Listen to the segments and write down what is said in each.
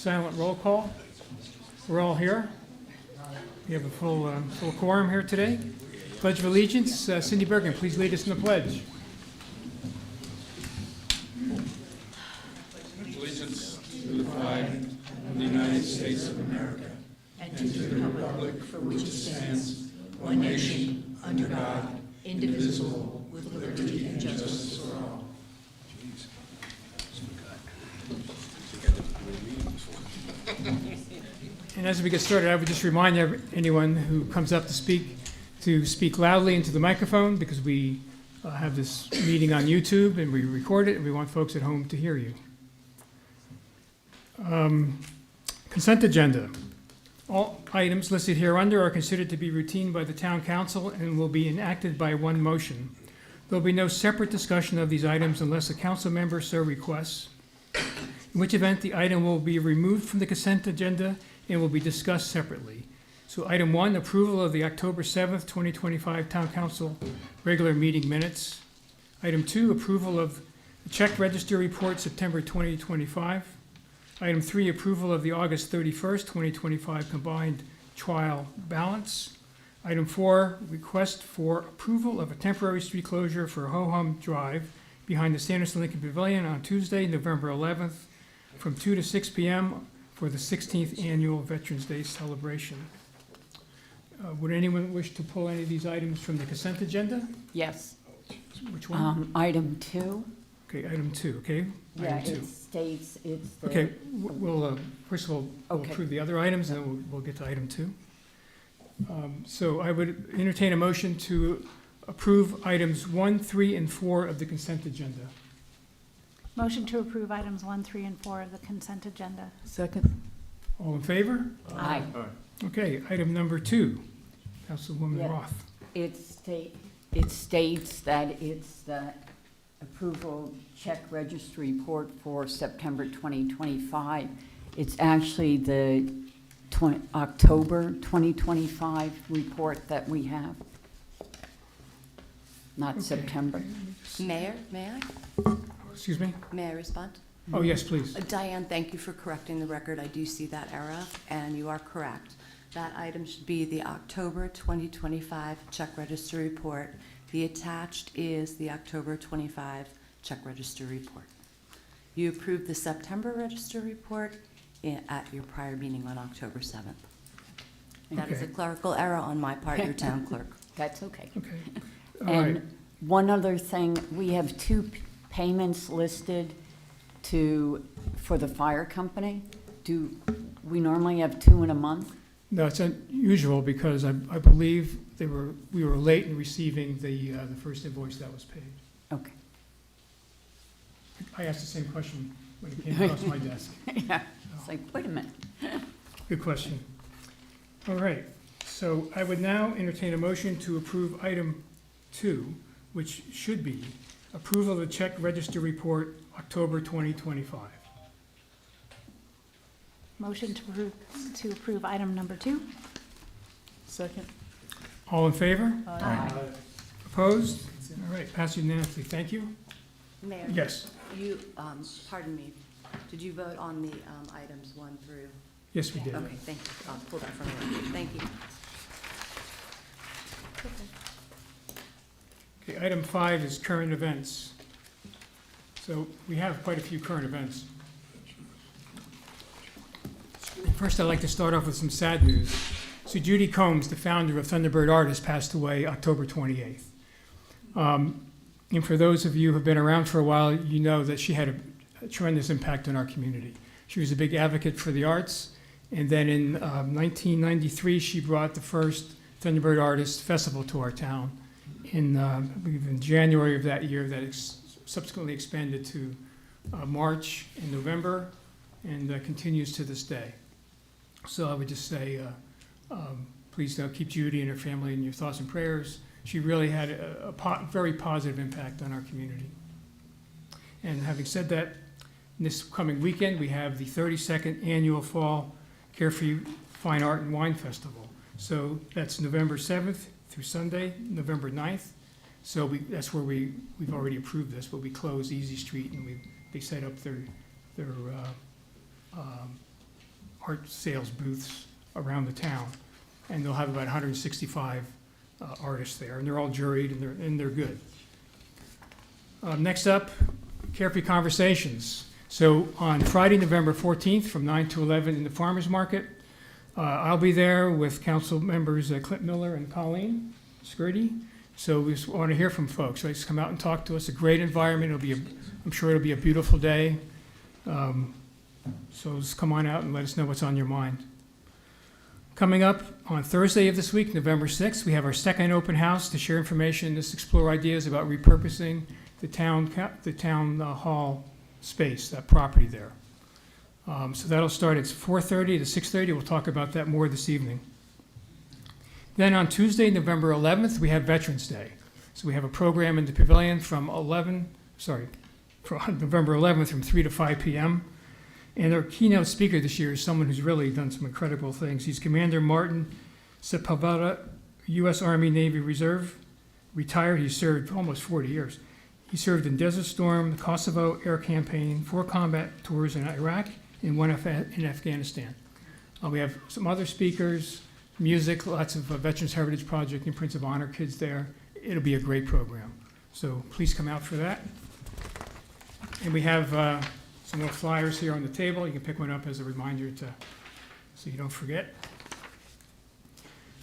silent roll call. We're all here. We have a full quorum here today. Pledge of Allegiance, Cindy Bergen, please lead us in the pledge. Allegiance to the flag of the United States of America and to the republic for which it stands, one nation, under God, indivisible, with liberty and justice for all. And as we get started, I would just remind anyone who comes up to speak loudly into the microphone, because we have this meeting on YouTube and we record it, and we want folks at home to hear you. Consent agenda. All items listed hereunder are considered to be routine by the town council and will be enacted by one motion. There will be no separate discussion of these items unless a council member so requests, in which event the item will be removed from the consent agenda and will be discussed separately. So item 1, approval of the October 7th, 2025 Town Council regular meeting minutes. Item 2, approval of the check register report September 2025. Item 3, approval of the August 31st, 2025 combined trial balance. Item 4, request for approval of a temporary street closure for Ho-Hum Drive behind the Sanderson Lincoln Pavilion on Tuesday, November 11th, from 2 to 6 p.m. for the 16th Annual Veterans Day celebration. Would anyone wish to pull any of these items from the consent agenda? Yes. Which one? Item 2. Okay, item 2, okay? Yeah, Item 2. it states it's the. Okay, we'll, first of all, we'll Okay. approve the other items, and then we'll get to item 2. So I would entertain a motion to approve items 1, 3, and 4 of the consent agenda. Motion to approve items 1, 3, and 4 of the consent agenda. Second. All in favor? Aye. Okay, item number 2, Councilwoman Yeah. Roth. It states that it's the approval check registry report for September 2025. It's actually the October 2025 report that we have, not Okay. September. Mayor, may Excuse me? I respond? Oh, yes, please. Diane, thank you for correcting the record. I do see that error, and you are correct. That item should be the October 2025 check register report. The attached is the October 25 check register report. You approved the September register report at your prior meeting on October 7th. That is a Okay. clerical error on my part, your town clerk. That's okay. Okay. All right. And one other thing, we have 2 payments listed for the fire company. Do we normally have 2 in a month? No, it's unusual because I believe we were late in receiving the first invoice that was paid. Okay. I asked the same question when it came across my desk. Yeah, it's like, wait a minute. Good question. All right, so I would now entertain a motion to approve item 2, which should be approval of the check register report, October 2025. Motion to approve item number 2. Second. All in favor? Aye. Opposed? All right, passed unanimously. Thank you. Mayor? Yes, You, pardon me, did you vote on the items 1 through? yes, we did. Okay, thank you. I'll pull that from you. Thank you. Okay, item 5 is current events. So we have quite a few current events. First, I'd like to start off with some sad news. So Judy Combs, the founder of Thunderbird Artists, passed away October 28th. And for those of you who have been around for a while, you know that she had a tremendous impact on our community. She was a big advocate for the arts. And then in 1993, she brought the first Thunderbird Artists Festival to our town. I believe in January of that year, that subsequently expanded to March and November, and continues to this day. So I would just say, please keep Judy and her family in your thoughts and prayers. She really had a very positive impact on our community. And having said that, this coming weekend, we have the 32nd Annual Fall Carefree Fine Art and Wine Festival. So that's November 7th through Sunday, November 9th. So that's where we've already approved this, but we close Easy Street and they set up their art sales booths around the town. And they'll have about 165 artists there, and they're all juried, and they're good. Next up, Carefree Conversations. So on Friday, November 14th, from 9 to 11 in the Farmers Market, I'll be there with council members Clint Miller and Colleen Skirty. So we just want to hear from folks, right? Just come out and talk to us. A great environment. I'm sure it'll be a beautiful day. So just come on out and let us know what's on your mind. Coming up on Thursday of this week, November 6th, we have our second open house to share information, just explore ideas about repurposing the town hall space, that property there. So that'll start at 4:30 to 6:30. We'll talk about that more this evening. Then on Tuesday, November 11th, we have Veterans Day. So we have a program in the pavilion from November 11th from 3 to 5 p.m. And our keynote speaker this year is someone who's really done some incredible things. He's Commander Martin Sepulveda, U.S. Army Navy Reserve, retired. He served almost 40 years. He served in Desert Storm, the Kosovo Air Campaign, 4 combat tours in Iraq, and 1 in Afghanistan. We have some other speakers, music, lots of Veterans Heritage Project and Prince of Honor kids there. It'll be a great program. So please come out for that. And we have some more flyers here on the table. You can pick one up as a reminder so you don't forget.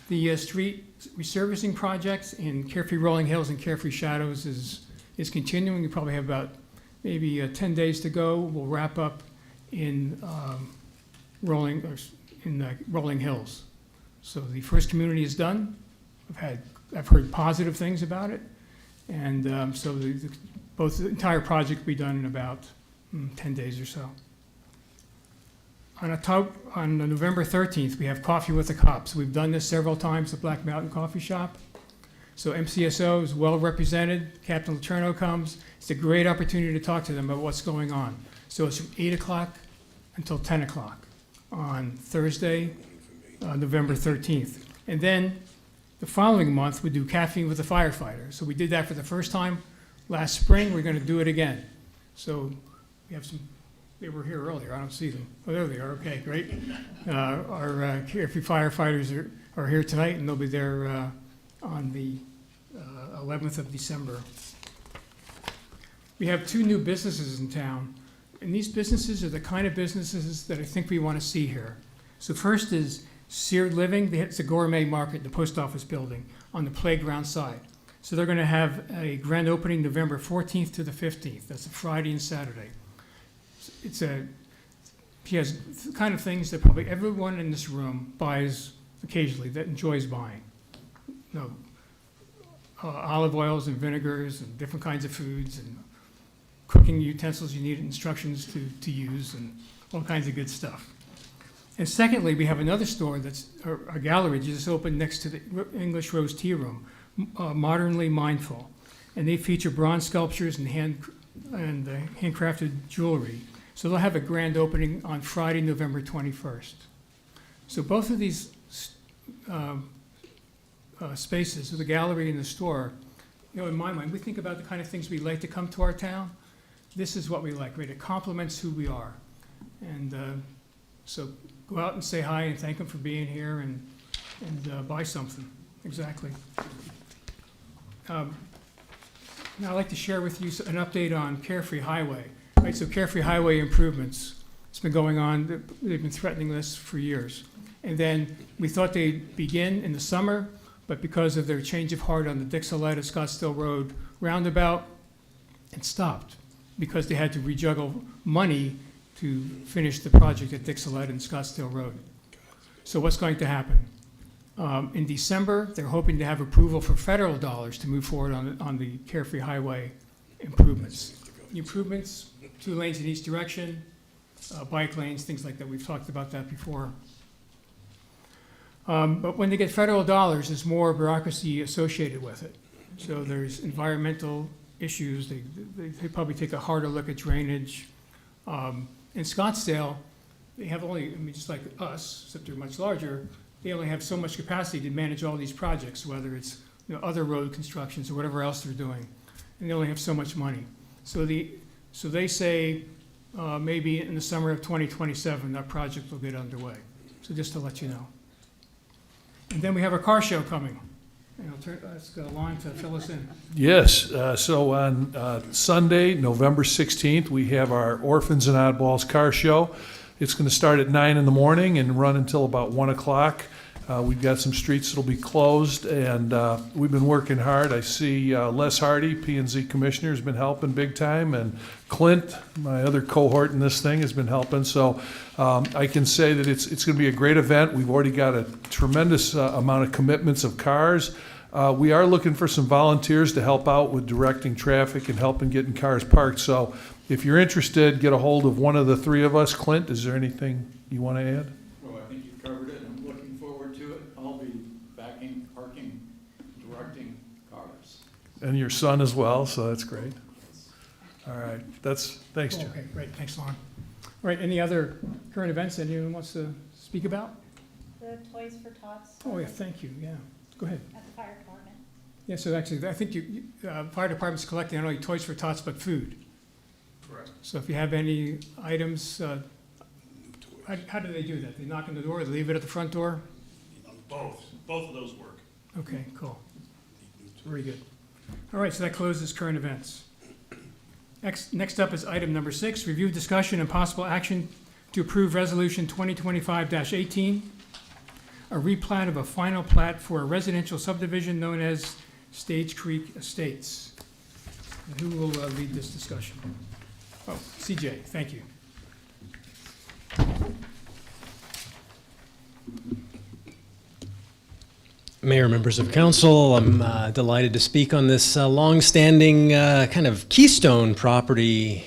The street resurfacing projects in Carefree Rolling Hills and Carefree Shadows is continuing. We probably have about maybe 10 days to go. We'll wrap up in Rolling Hills. So the first community is done. I've heard positive things about it, and so both the entire project will be done in about 10 days or so. On November 13th, we have Coffee with the Cops. We've done this several times at Black Mountain Coffee Shop. So MCSO is well represented. Captain Letourneau comes. It's a great opportunity to talk to them about what's going on. So it's from 8 o'clock until 10 o'clock on Thursday, November 13th. And then the following month, we do Caffeine with the Firefighter. So we did that for the first time last spring. We're going to do it again. So we have some, they were here earlier. I don't see them. Oh, there they are. Okay, great. Our Carefree firefighters are here tonight, and they'll be there on the 11th of December. We have 2 new businesses in town, and these businesses are the kind of businesses that I think we want to see here. So first is Seared Living. It's a gourmet market in the post office building on the playground side. So they're going to have a grand opening November 14th to the 15th. That's a Friday and Saturday. He has the kind of things that probably everyone in this room buys occasionally, that enjoys buying. Olive oils and vinegars and different kinds of foods and cooking utensils you need instructions to use and all kinds of good stuff. And secondly, we have another store that's a gallery just opened next to the English Rose Tea Room, Modernly Mindful. And they feature bronze sculptures and handcrafted jewelry. So they'll have a grand opening on Friday, November 21st. So both of these spaces, so the gallery and the store, in my mind, we think about the kind of things we like to come to our town. This is what we like, right? It complements who we are. And so go out and say hi and thank them for being here and buy something. Exactly. Now I'd like to share with you an update on Carefree Highway. Right, so Carefree Highway improvements. It's been going on. They've been threatening this for years. And then we thought they'd begin in the summer, but because of their change of heart on the Dixolette at Scottsdale Road roundabout, it stopped because they had to rejuggle money to finish the project at Dixolette and Scottsdale Road. So what's going to happen? In December, they're hoping to have approval for federal dollars to move forward on the Carefree Highway improvements. The improvements, 2 lanes in each direction, bike lanes, things like that. We've talked about that before. But when they get federal dollars, there's more bureaucracy associated with it. So there's environmental issues. They probably take a harder look at drainage. In Scottsdale, they have only, just like us, except they're much larger, they only have so much capacity to manage all these projects, whether it's other road constructions or whatever else they're doing. And they only have so much money. So they say maybe in the summer of 2027, that project will get underway. So just to let you know. And then we have a car show coming. And I'll ask Lon to fill us in. Yes, so on Sunday, November 16th, we have our Orphans and Oddballs Car Show. It's going to start at 9 in the morning and run until about 1 o'clock. We've got some streets that'll be closed, and we've been working hard. I see Les Hardy, P&Z Commissioner, has been helping big time, and Clint, my other cohort in this thing, has been helping. So I can say that it's going to be a great event. We've already got a tremendous amount of commitments of cars. We are looking for some volunteers to help out with directing traffic and helping getting cars parked. So if you're interested, get a hold of one of the three of us. Clint, is there anything you want to add? Well, I think you've covered it. I'm looking forward to it. I'll be backing, parking, directing cars. And your son as well, so that's great. All right, thanks, Jim. Okay, great, thanks, Lon. All right, any other current events anyone wants to speak about? The Toys for Tots Oh, yeah, thank you, yeah. Go ahead. at the fire department. Yeah, so actually, I think fire department's collecting not only toys for tots, but food. Correct. So if you have any items, how do they do that? They knock on the door, they leave it at the front door? Both of those work. Okay, cool. Very good. All right, so that closes current events. Next up is item number 6, review, discussion, and possible action to approve resolution 2025-18, a replat of a final plat for a residential subdivision known as Stage Creek Estates. And who will lead this discussion? Oh, CJ, thank you. Mayor, members of council, I'm delighted to speak on this long-standing kind of keystone property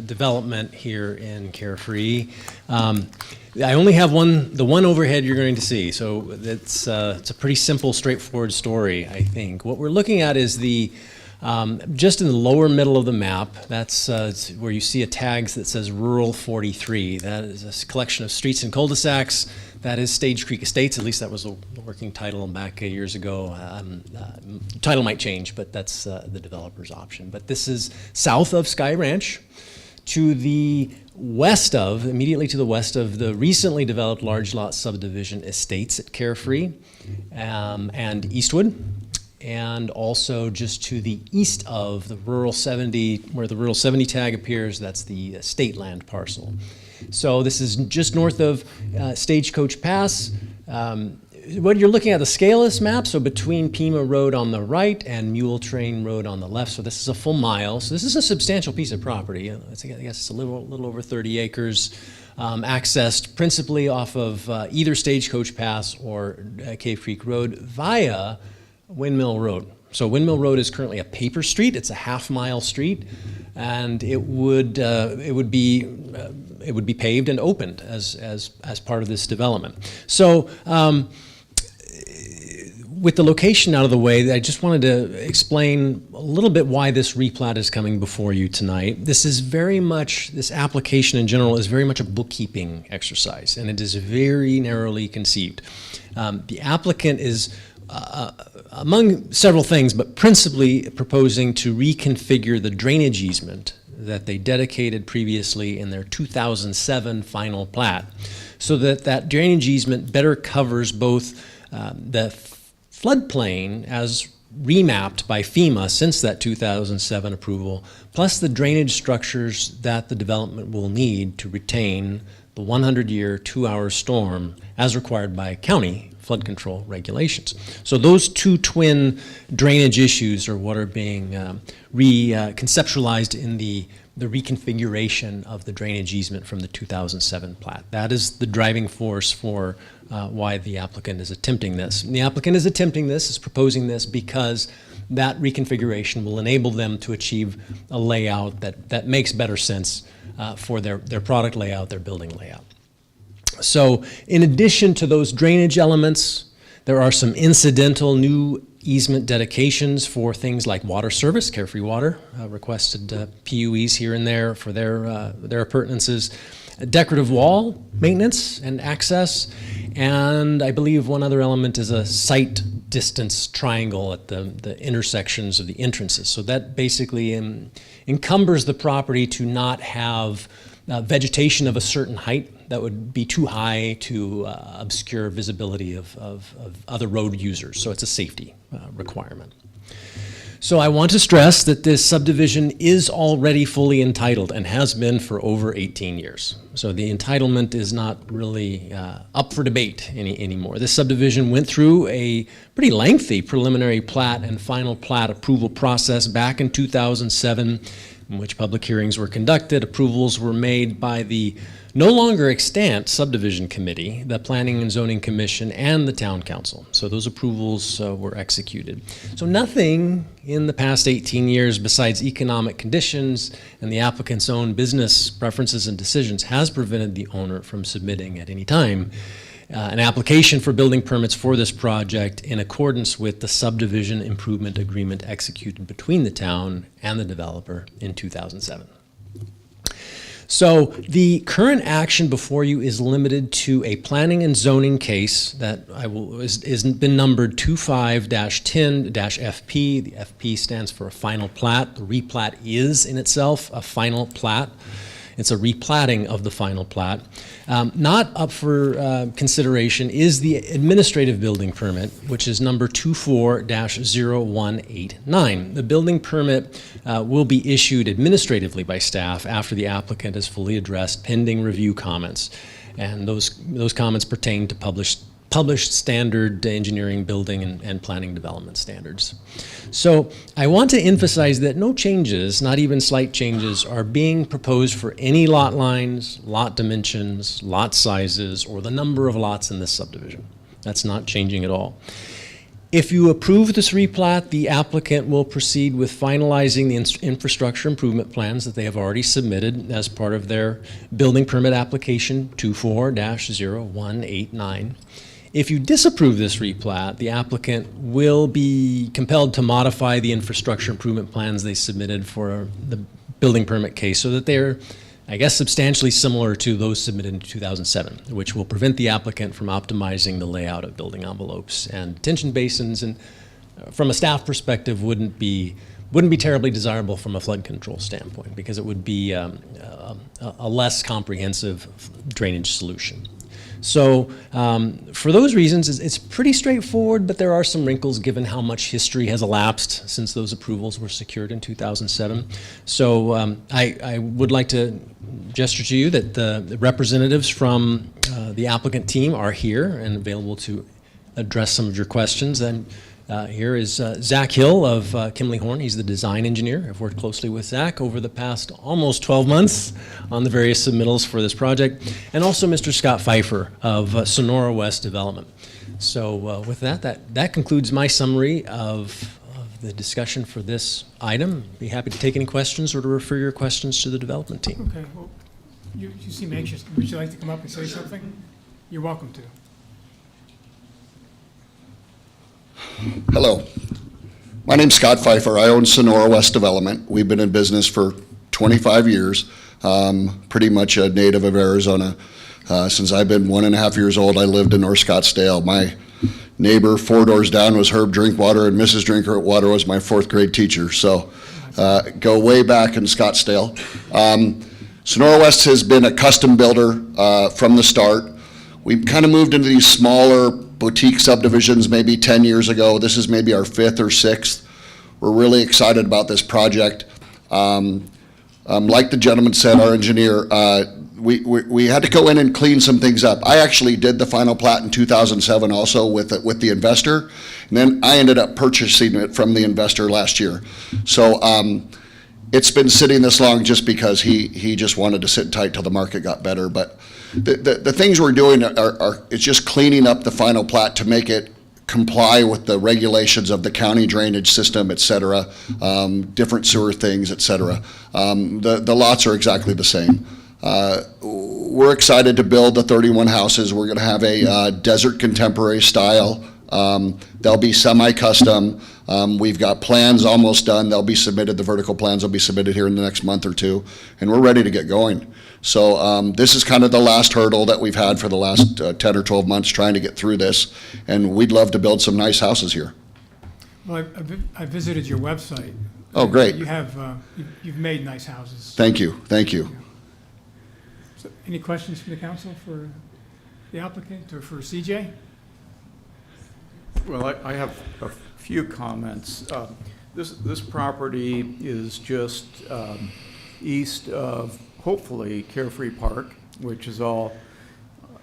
development here in Carefree. I only have the one overhead you're going to see, so it's a pretty simple, straightforward story, I think. What we're looking at is just in the lower middle of the map, that's where you see a tag that says Rural 43. That is a collection of streets and cul-de-sacs. That is Stage Creek Estates. At least that was the working title back years ago. Title might change, but that's the developer's option. But this is south of Sky Ranch, to the west of, immediately to the west of the recently developed large lot subdivision Estates at Carefree and Eastwood. And also just to the east of the Rural 70, where the Rural 70 tag appears, that's the state land parcel. So this is just north of Stagecoach Pass. What you're looking at, the scale of this map, so between Pima Road on the right and Mule Train Road on the left, so this is a full mile. So this is a substantial piece of property. I guess it's a little over 30 acres, accessed principally off of either Stagecoach Pass or Cave Creek Road via Windmill Road. So Windmill Road is currently a paper street. It's a half-mile street, and it would be paved and opened as part of this development. So with the location out of the way, I just wanted to explain a little bit why this replat is coming before you tonight. This application in general is very much a bookkeeping exercise, and it is very narrowly conceived. The applicant is among several things, but principally proposing to reconfigure the drainage easement that they dedicated previously in their 2007 final plat, so that drainage easement better covers both the floodplain as remapped by FEMA since that 2007 approval, plus the drainage structures that the development will need to retain the 100-year 2-hour storm as required by county flood control regulations. So those two twin drainage issues are what are being conceptualized in the reconfiguration of the drainage easement from the 2007 plat. That is the driving force for why the applicant is attempting this. And the applicant is proposing this because that reconfiguration will enable them to achieve a layout that makes better sense for their product layout, their building layout. So in addition to those drainage elements, there are some incidental new easement dedications for things like water service. Carefree Water requested PUEs here and there for their appurtenances, decorative wall maintenance and access, and I believe one other element is a sight distance triangle at the intersections of the entrances. So that basically encumbers the property to not have vegetation of a certain height that would be too high to obscure visibility of other road users. So it's a safety requirement. So I want to stress that this subdivision is already fully entitled and has been for over 18 years. So the entitlement is not really up for debate anymore. This subdivision went through a pretty lengthy preliminary plat and final plat approval process back in 2007, in which public hearings were conducted. Approvals were made by the no longer extant subdivision committee, the Planning and Zoning Commission, and the Town Council. So those approvals were executed. So nothing in the past 18 years besides economic conditions and the applicant's own business preferences and decisions has prevented the owner from submitting at any time an application for building permits for this project in accordance with the subdivision improvement agreement executed between the town and the developer in 2007. So the current action before you is limited to a planning and zoning case that is been numbered 25-10-FP. The FP stands for a final plat. The replat is in itself a final plat. It's a replatting of the final plat. Not up for consideration is the administrative building permit, which is number 24-0189. The building permit will be issued administratively by staff after the applicant has fully addressed pending review comments. And those comments pertain to published standard engineering, building, and planning development standards. So I want to emphasize that no changes, not even slight changes, are being proposed for any lot lines, lot dimensions, lot sizes, or the number of lots in this subdivision. That's not changing at all. If you approve this replat, the applicant will proceed with finalizing the infrastructure improvement plans that they have already submitted as part of their building permit application 24-0189. If you disapprove this replat, the applicant will be compelled to modify the infrastructure improvement plans they submitted for the building permit case so that they're, I guess, substantially similar to those submitted in 2007, which will prevent the applicant from optimizing the layout of building envelopes and detention basins, and from a staff perspective wouldn't be terribly desirable from a flood control standpoint because it would be a less comprehensive drainage solution. So for those reasons, it's pretty straightforward, but there are some wrinkles given how much history has elapsed since those approvals were secured in 2007. So I would like to gesture to you that the representatives from the applicant team are here and available to address some of your questions. And here is Zach Hill of Kimley Horn. He's the design engineer. I've worked closely with Zach over the past almost 12 months on the various submittals for this project. And also Mr. Scott Pfeiffer of Sonora West Development. So with that concludes my summary of the discussion for this item. Be happy to take any questions or to refer your questions to the development team. Okay, well, you seem anxious. Would you like to come up and say something? You're welcome to. Hello, my name's Scott Pfeiffer. I own Sonora West Development. We've been in business for 25 years, pretty much a native of Arizona. Since I've been 1.5 years old, I lived in North Scottsdale. My neighbor 4 doors down was Herb Drinkwater, and Mrs. Drinkwater was my 4th grade teacher. So go way back in Scottsdale. Sonora West has been a custom builder from the start. We've kind of moved into these smaller boutique subdivisions maybe 10 years ago. This is maybe our 5th or 6th. We're really excited about this project. Like the gentleman said, our engineer, we had to go in and clean some things up. I actually did the final plat in 2007 also with the investor, and then I ended up purchasing it from the investor last year. So it's been sitting this long just because he just wanted to sit tight till the market got better. But the things we're doing are it's just cleaning up the final plat to make it comply with the regulations of the county drainage system, et cetera, different sewer things, et cetera. The lots are exactly the same. We're excited to build the 31 houses. We're going to have a desert contemporary style. They'll be semi-custom. We've got plans almost done. They'll be submitted. The vertical plans will be submitted here in the next month or two, and we're ready to get going. So this is kind of the last hurdle that we've had for the last 10 or 12 months trying to get through this, and we'd love to build some nice houses here. Well, I visited your website. Oh, great. You have, you've made nice houses. Thank you, thank you. So any questions from the council for the applicant or for CJ? Well, I have a few comments. This property is just east of, hopefully, Carefree Park, which is all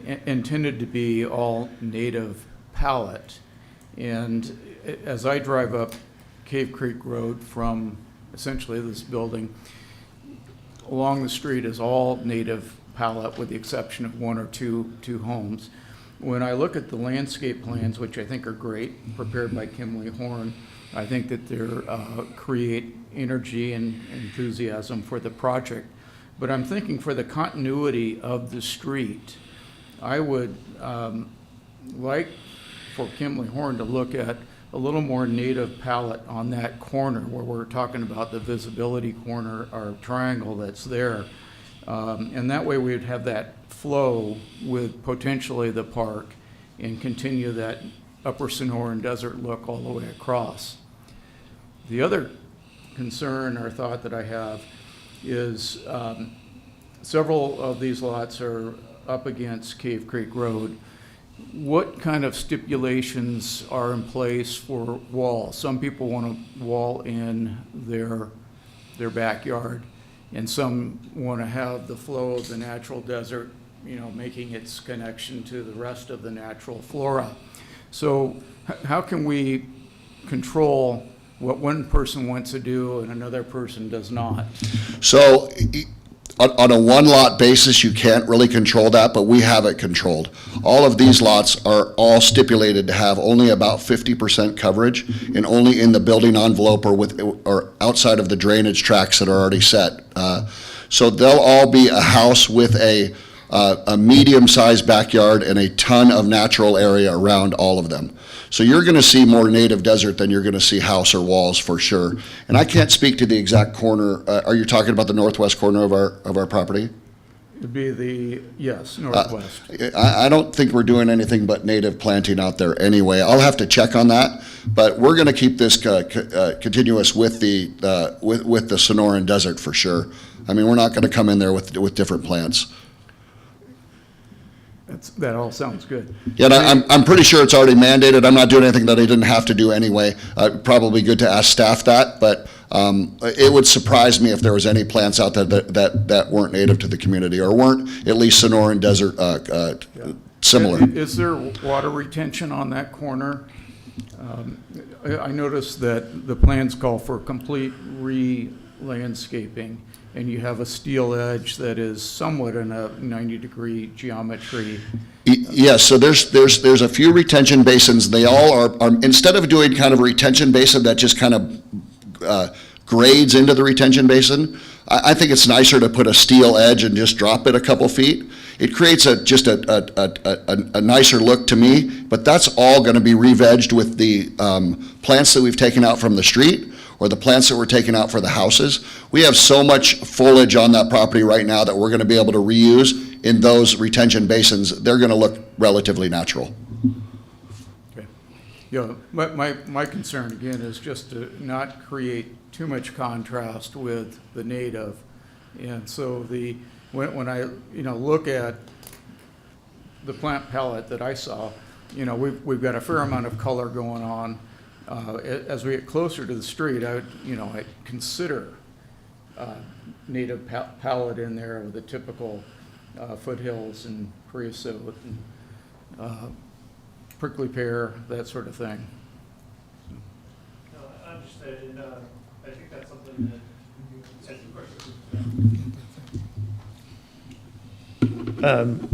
intended to be all native palette. And as I drive up Cave Creek Road from essentially this building, along the street is all native palette with the exception of one or two homes. When I look at the landscape plans, which I think are great, prepared by Kimley Horn, I think that they're create energy and enthusiasm for the project. But I'm thinking for the continuity of the street, I would like for Kimley Horn to look at a little more native palette on that corner where we're talking about the visibility corner or triangle that's there. And that way we'd have that flow with potentially the park and continue that upper Sonoran Desert look all the way across. The other concern or thought that I have is several of these lots are up against Cave Creek Road. What kind of stipulations are in place for walls? Some people want to wall in their backyard, and some want to have the flow of the natural desert, you know, making its connection to the rest of the natural flora. So how can we control what one person wants to do and another person does not? So on a one-lot basis, you can't really control that, but we have it controlled. All of these lots are all stipulated to have only about 50% coverage and only in the building envelope or outside of the drainage tracks that are already set. So they'll all be a house with a medium-sized backyard and a ton of natural area around all of them. So you're going to see more native desert than you're going to see house or walls for sure. And I can't speak to the exact corner. Are you talking about the northwest corner of our property? It'd be the, yes, northwest. I don't think we're doing anything but native planting out there anyway. I'll have to check on that, but we're going to keep this continuous with the Sonoran Desert for sure. I mean, we're not going to come in there with different plants. That all sounds good. Yeah, and I'm pretty sure it's already mandated. I'm not doing anything that I didn't have to do anyway. Probably good to ask staff that, but it would surprise me if there was any plants out there that weren't native to the community or weren't at least Sonoran Desert similar. Is there water retention on that corner? I noticed that the plans call for complete re-landscaping, and you have a steel edge that is somewhat in a 90-degree geometry. Yes, so there's a few retention basins. They all are instead of doing kind of a retention basin that just kind of grades into the retention basin, I think it's nicer to put a steel edge and just drop it a couple feet. It creates just a nicer look to me, but that's all going to be re-vegged with the plants that we've taken out from the street or the plants that we're taking out for the houses. We have so much foliage on that property right now that we're going to be able to reuse in those retention basins. They're going to look relatively natural. Okay. Yeah, my concern again is just to not create too much contrast with the native. And so when I look at the plant palette that I saw, we've got a fair amount of color going on. As we get closer to the street, I'd consider native palette in there with the typical foothills and creosote and prickly pear, that sort of thing. No, I understand, and I think that's something that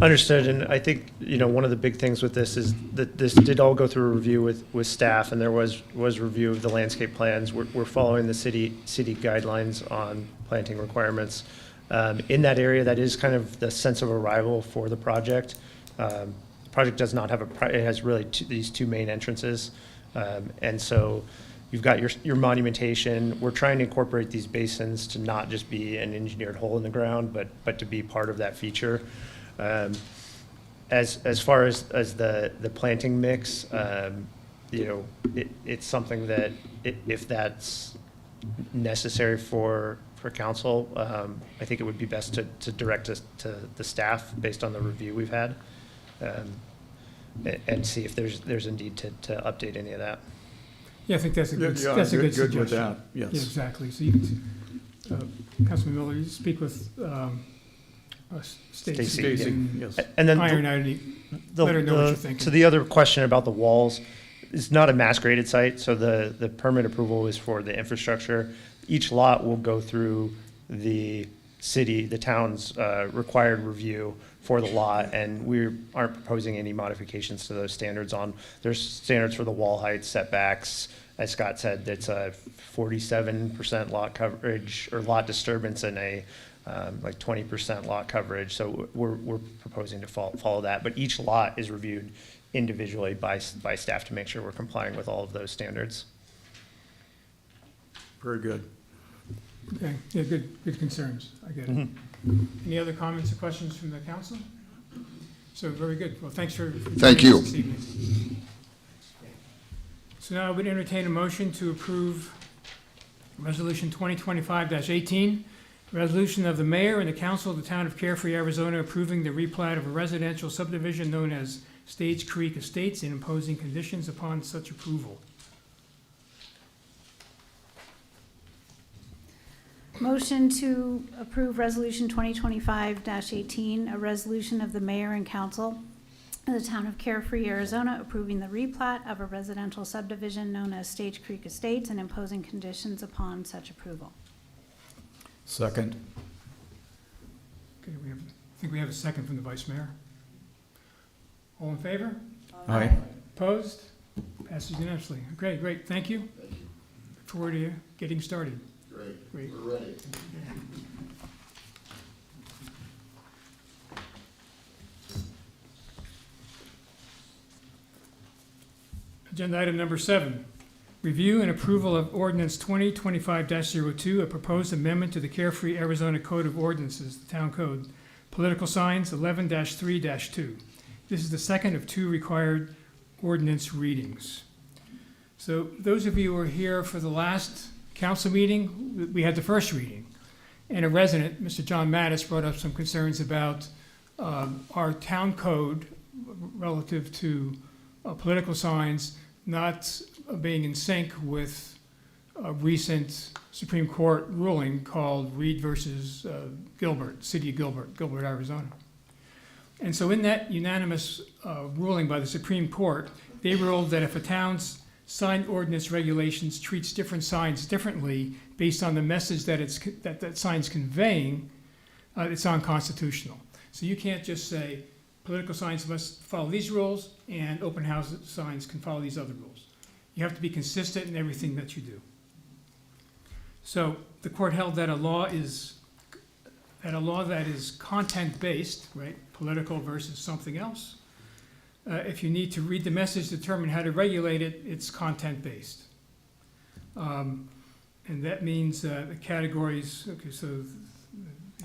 understood, and I think one of the big things with this is that this did all go through a review with staff, and there was review of the landscape plans. We're following the city guidelines on planting requirements in that area. That is kind of the sense of arrival for the project. The project does not have it has really these two main entrances, and so you've got your monumentation. We're trying to incorporate these basins to not just be an engineered hole in the ground, but to be part of that feature. As far as the planting mix, it's something that if that's necessary for for council. I think it would be best to direct us to the staff based on the review we've had, and see if there's a need to update any of that. Yeah, I think that's a good, Yeah, that's a good good with suggestion. that, yes. Yeah, exactly. So you can, Councilman Miller, you speak with Stacy, Stacy Stacy, and yes. And then iron out any, let her know what you're thinking. So the other question about the walls, it's not a mass graded site, so the permit approval is for the infrastructure. Each lot will go through the town's required review for the lot, and we aren't proposing any modifications to those standards there's standards for the wall height, setbacks. As Scott said, it's a 47% lot coverage or lot disturbance and a like 20% lot coverage. So we're proposing to follow that, but each lot is reviewed individually by staff to make sure we're complying with all of those standards. Very good. Okay, yeah, good concerns. I get it. Any other comments or questions from the council? So, very good. Well, thanks for Thank joining you. us this evening. So now I would entertain a motion to approve Resolution 2025-18, resolution of the mayor and the council of the town of Carefree, Arizona, approving the replat of a residential subdivision known as Stage Creek Estates and imposing conditions upon such approval. Motion to approve Resolution 2025-18, a resolution of the mayor and council of the town of Carefree, Arizona, approving the replat of a residential subdivision known as Stage Creek Estates and imposing conditions upon such approval. Second. Okay, I think we have a second from the vice mayor. All in favor? Aye. Opposed? Passes unanimously. Okay, great, thank you. Look forward to getting started. Great. We're ready. Agenda item number 7, review and approval of ordinance 2025-02, a proposed amendment to the Carefree Arizona Code of Ordinances, the town code, political signs 11-3-2. This is the second of 2 required ordinance readings. So those of you who were here for the last council meeting, we had the first reading. And a resident, Mr. John Mattis, brought up some concerns about our town code relative to political signs not being in sync with a recent Supreme Court ruling called Reed versus Gilbert, City of Gilbert, Arizona. And so in that unanimous ruling by the Supreme Court, they ruled that if a town's sign ordinance regulations treats different signs differently based on the message that that sign's conveying, it's unconstitutional. So you can't just say political signs must follow these rules and open house signs can follow these other rules. You have to be consistent in everything that you do. So the court held that a law that is content-based, right, political versus something else, if you need to read the message, determine how to regulate it, it's content-based. And that means the categories, okay, so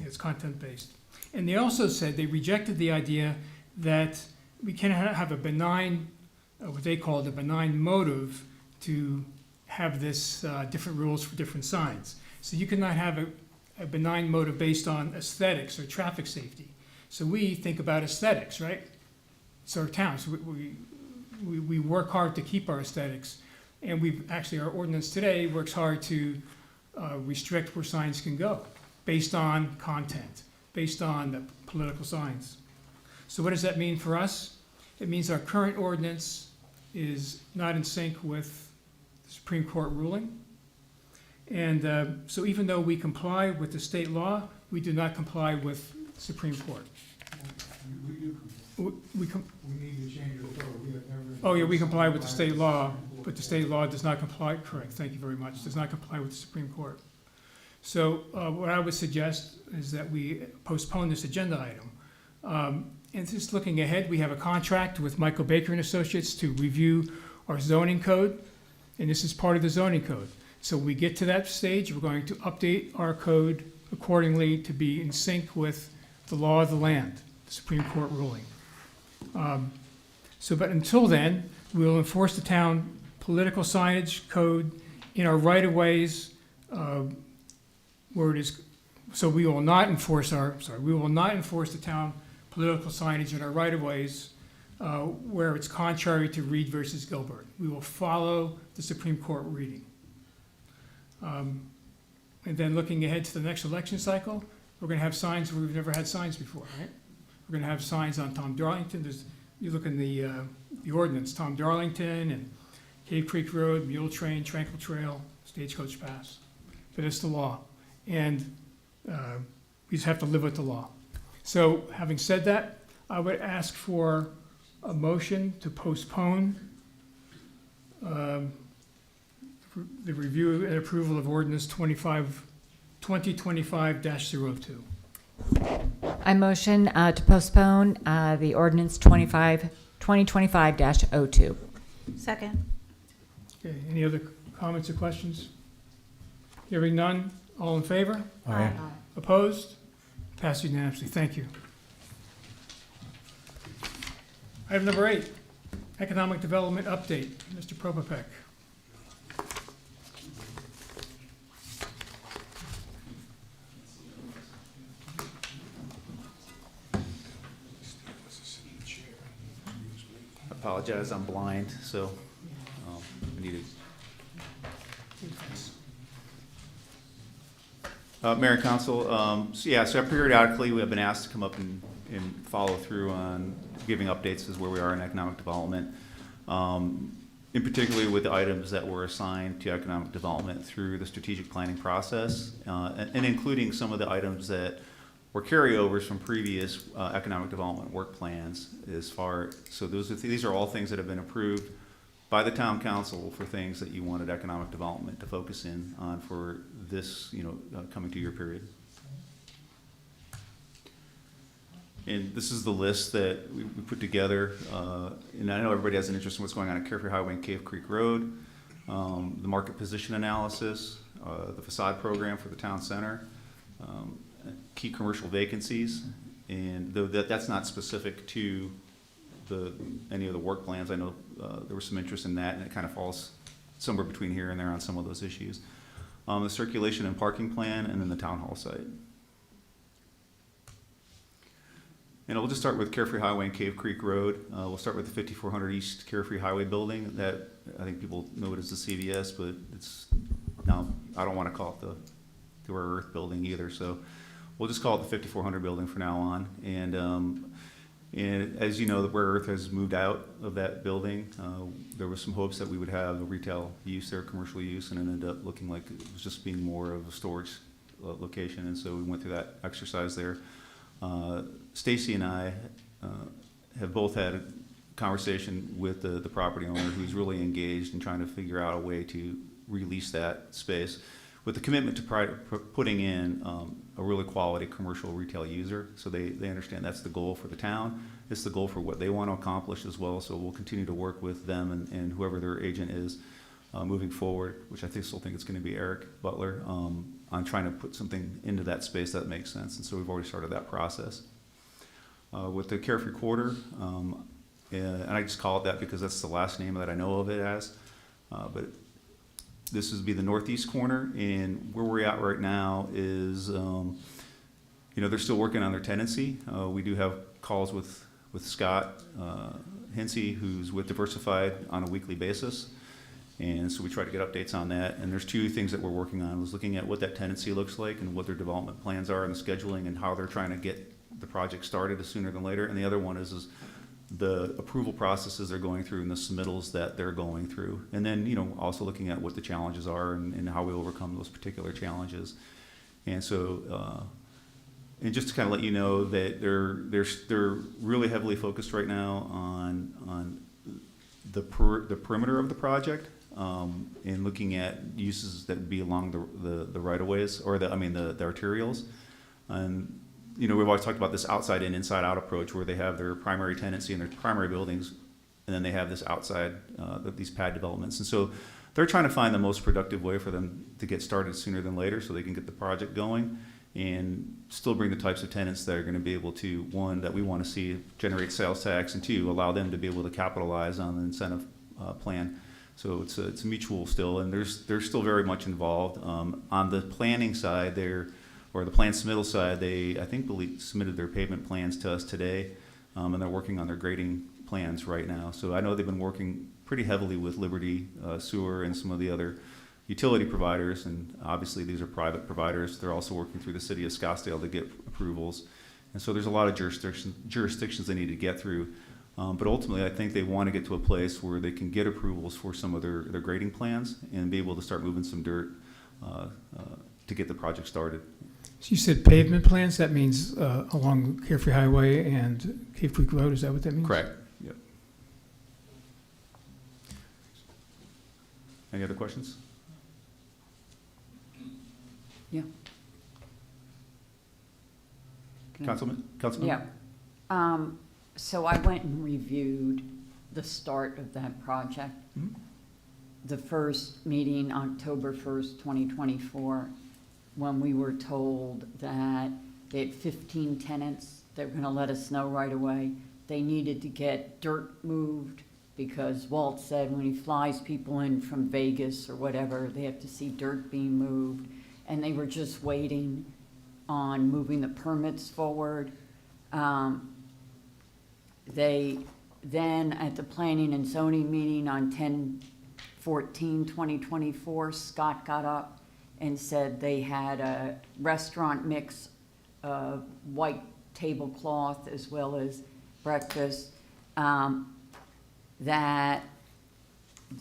it's content-based. And they also said, they rejected the idea that we can have a benign, what they called a benign motive to have this different rules for different signs. So you cannot have a benign motive based on aesthetics or traffic safety. So we think about aesthetics, right? It's our town, so we work hard to keep our aesthetics. And our ordinance today works hard to restrict where signs can go based on content, based on the political signs. So what does that mean for us? It means our current ordinance is not in sync with the Supreme Court ruling. And so even though we comply with the state law, we do not comply with the Supreme Court. We need to change the code. Oh, yeah, we comply with the state law, but the state law does not comply, correct, thank you very much, does not comply with the Supreme Court. So what I would suggest is that we postpone this agenda item. And just looking ahead, we have a contract with Michael Baker and Associates to review our zoning code, and this is part of the zoning code. So when we get to that stage, we're going to update our code accordingly to be in sync with the law of the land, the Supreme Court ruling. But until then, we'll enforce the town political signage code in our right-of-ways, where it is, so we will not enforce the town political signage in our right-of-ways where it's contrary to Reed versus Gilbert. We will follow the Supreme Court reading. And then looking ahead to the next election cycle, we're gonna have signs where we've never had signs before, right? We're gonna have signs on Tom Darlington, you look in the ordinance, Tom Darlington and Cave Creek Road, Mule Train, Tranquil Trail, Stagecoach Pass. But it's the law, and we just have to live with the law. So having said that, I would ask for a motion to postpone the review and approval of ordinance 2025-02. I motion to postpone the ordinance 2025-02. Second. Okay, any other comments or questions? Hearing none, all in favor? Aye. Opposed? Passed unanimously, thank you. Item number 8, economic development update, Mr. Probopek. Apologize, I'm blind, so I need to. Mayor and Council, so periodically we have been asked to come up and follow through on giving updates as where we are in economic development, in particular with the items that were assigned to economic development through the strategic planning process, and including some of the items that were carryovers from previous economic development work plans. So these are all things that have been approved by the town council for things that you wanted economic development to focus in on for this, coming 2-year period. And this is the list that we put together, and I know everybody has an interest in what's going on at Carefree Highway and Cave Creek Road, the market position analysis, the facade program for the town center, key commercial vacancies, and though that's not specific to any of the work plans, I know there was some interest in that, and it kind of falls somewhere between here and there on some of those issues. The circulation and parking plan, and then the town hall site. And we'll just start with Carefree Highway and Cave Creek Road. We'll start with the 5400 East Carefree Highway building. That, I think people know it as the CVS, but it's now, I don't want to call it the Rare Earth building either. So we'll just call it the 5400 building from now on. And as you know, the Rare Earth has moved out of that building. There was some hopes that we would have a retail use there, commercial use, and it ended up looking like it was just being more of a storage location. And so we went through that exercise there. Stacy and I have both had a conversation with the property owner, who's really engaged in trying to figure out a way to release that space with the commitment to putting in a really quality commercial retail user. So they understand that's the goal for the town. It's the goal for what they want to accomplish as well. So we'll continue to work with them and whoever their agent is moving forward, which I still think it's going to be Eric Butler, on trying to put something into that space that makes sense. And so we've already started that process. With the Carefree Quarter, and I just call it that because that's the last name that I know of it as, but this would be the northeast corner, and where we're at right now is, they're still working on their tenancy. We do have calls with Scott Hinsey, who's with Diversified, on a weekly basis. And so we try to get updates on that. And there's 2 things that we're working on. Was looking at what that tenancy looks like and what their development plans are and the scheduling and how they're trying to get the project started sooner than later. And the other one is the approval processes they're going through and the submittals that they're going through. And then, also looking at what the challenges are and how we overcome those particular challenges. And so, and just to kind of let you know that they're really heavily focused right now on the perimeter of the project, and looking at uses that would be along the right-of-ways, or the arterials. And we've always talked about this outside in, inside out approach, where they have their primary tenancy and their primary buildings, and then they have this outside, these pad developments. And so they're trying to find the most productive way for them to get started sooner than later, so they can get the project going and still bring the types of tenants that are going to be able to, 1, that we want to see generate sales tax, and 2, allow them to be able to capitalize on the incentive plan So it's a mutual still, and they're still very much involved. On the planning side, or the plan submittal side, they, I think, submitted their pavement plans to us today, and they're working on their grading plans right now. So I know they've been working pretty heavily with Liberty Sewer and some of the other utility providers, and obviously these are private providers. They're also working through the city of Scottsdale to get approvals. And so there's a lot of jurisdictions they need to get through. But ultimately, I think they want to get to a place where they can get approvals for some of their grading plans and be able to start moving some dirt to get the project started. So you said pavement plans, that means along Carefree Highway and Cave Creek Road, is that what that means? Correct. Yep. Any other questions? Yeah. Councilman? Yeah. So I went and reviewed the start of that project. Mhm. The first meeting, October 1st, 2024, when we were told that they had 15 tenants, they were going to let us know right away. They needed to get dirt moved because Walt said when he flies people in from Vegas or whatever, they have to see dirt being moved. And they were just waiting on moving the permits forward. They then, at the planning and zoning meeting on 10/14/2024, Scott got up and said they had a restaurant mix of white tablecloth as well as breakfast. That,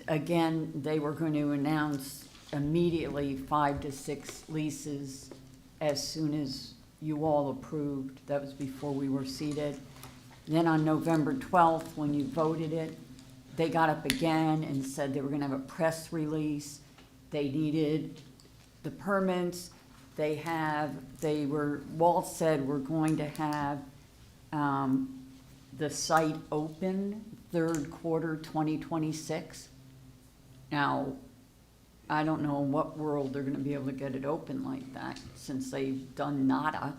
again, they were going to announce immediately 5 to 6 leases as soon as you all approved. That was before we were seated. Then on November 12th, when you voted it, they got up again and said they were gonna have a press release. They needed the permits. Walt said we're going to have the site open third quarter 2026. Now, I don't know in what world they're gonna be able to get it open like that since they've done nada.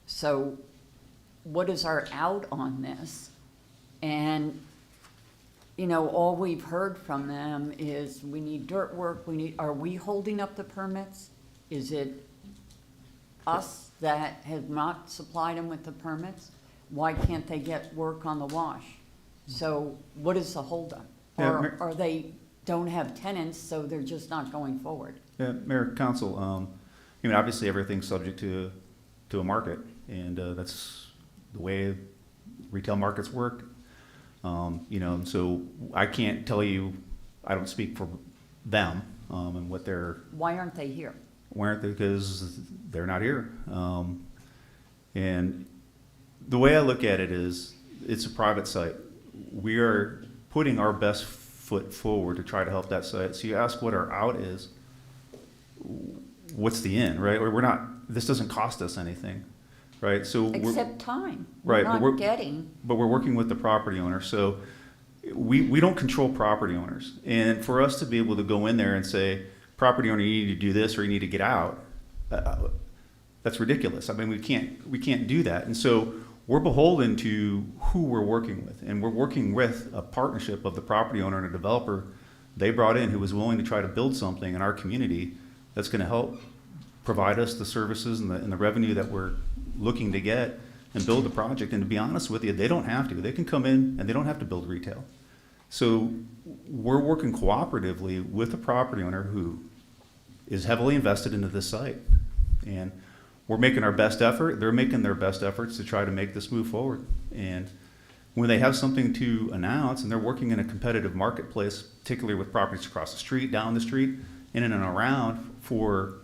So what is our out on this? And, you know, all we've heard from them is we need dirt work, are we holding up the permits? Is it us that have not supplied them with the permits? Why can't they get work on the wash? So what is the holdup? Yeah, Or they don't have tenants, so they're just not going forward? Yeah, Mayor, Council, obviously everything's subject to a market, and that's the way retail markets work. So I can't tell you, I don't speak for them and what they're. Why aren't they here? Why aren't they? Because they're not here. And the way I look at it is, it's a private site. We are putting our best foot forward to try to help that site. So you ask what our out is, what's the in, right? We're not, this doesn't cost us anything, right? So Except time. Right, We're but not getting. But we're working with the property owner, so we don't control property owners. And for us to be able to go in there and say, property owner, you need to do this or you need to get out, that's ridiculous. I mean, we can't do that. And so we're beholden to who we're working with. And we're working with a partnership of the property owner and a developer they brought in who was willing to try to build something in our community that's going to help provide us the services and the revenue that we're looking to get and build the project. And to be honest with you, they don't have to. They can come in and they don't have to build retail. So we're working cooperatively with the property owner who is heavily invested into this site. And we're making our best effort. They're making their best efforts to try to make this move forward. And when they have something to announce and they're working in a competitive marketplace, particularly with properties across the street, down the street, in and around for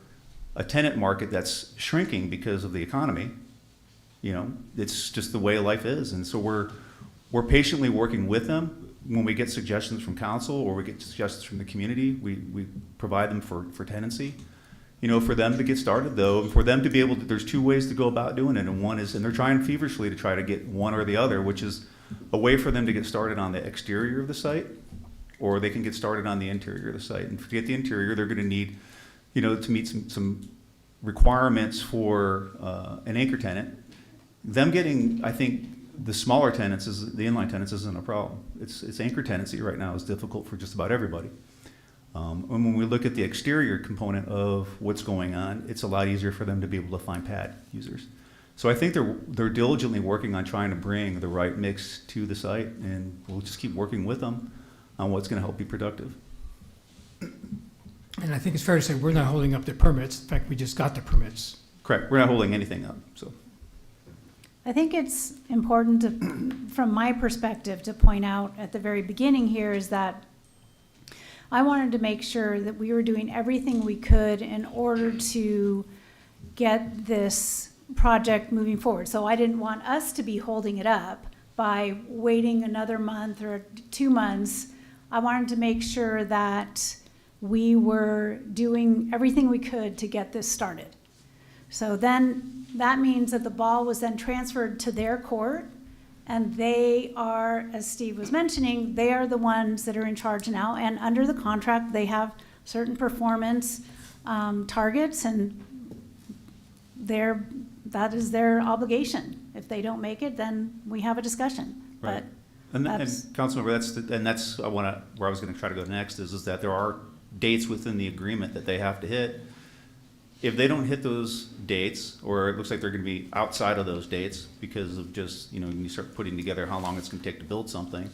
a tenant market that's shrinking because of the economy, it's just the way life is. And so we're patiently working with them. When we get suggestions from council or we get suggestions from the community, we provide them for tenancy. For them to get started though, for them to be able to, there's two ways to go about doing it. And one is, and they're trying feverishly to try to get one or the other, which is a way for them to get started on the exterior of the site, or they can get started on the interior of the site. And to get the interior, they're going to need, to meet some requirements for an anchor tenant. Them getting, I think, the smaller tenants, the inline tenants isn't a problem. It's anchor tenancy right now is difficult for just about everybody. And when we look at the exterior component of what's going on, it's a lot easier for them to be able to find pad users. So I think they're diligently working on trying to bring the right mix to the site, and we'll just keep working with them on what's going to help be productive. And I think it's fair to say we're not holding up the permits. In fact, we just got the permits. Correct. We're not holding anything up. So I think it's important to, from my perspective, to point out at the very beginning here is that I wanted to make sure that we were doing everything we could in order to get this project moving forward. So I didn't want us to be holding it up by waiting another month or 2 months. I wanted to make sure that we were doing everything we could to get this started. So then that means that the ball was then transferred to their court, and they are, as Steve was mentioning, they are the ones that are in charge now, and under the contract, they have certain performance targets, and that is their obligation. If they don't make it, then we have a discussion. right. But And that's- Councilmember, that's where I was going to try to go next is that there are dates within the agreement that they have to hit. If they don't hit those dates, or it looks like they're going to be outside of those dates because of just, when you start putting together how long it's going to take to build something,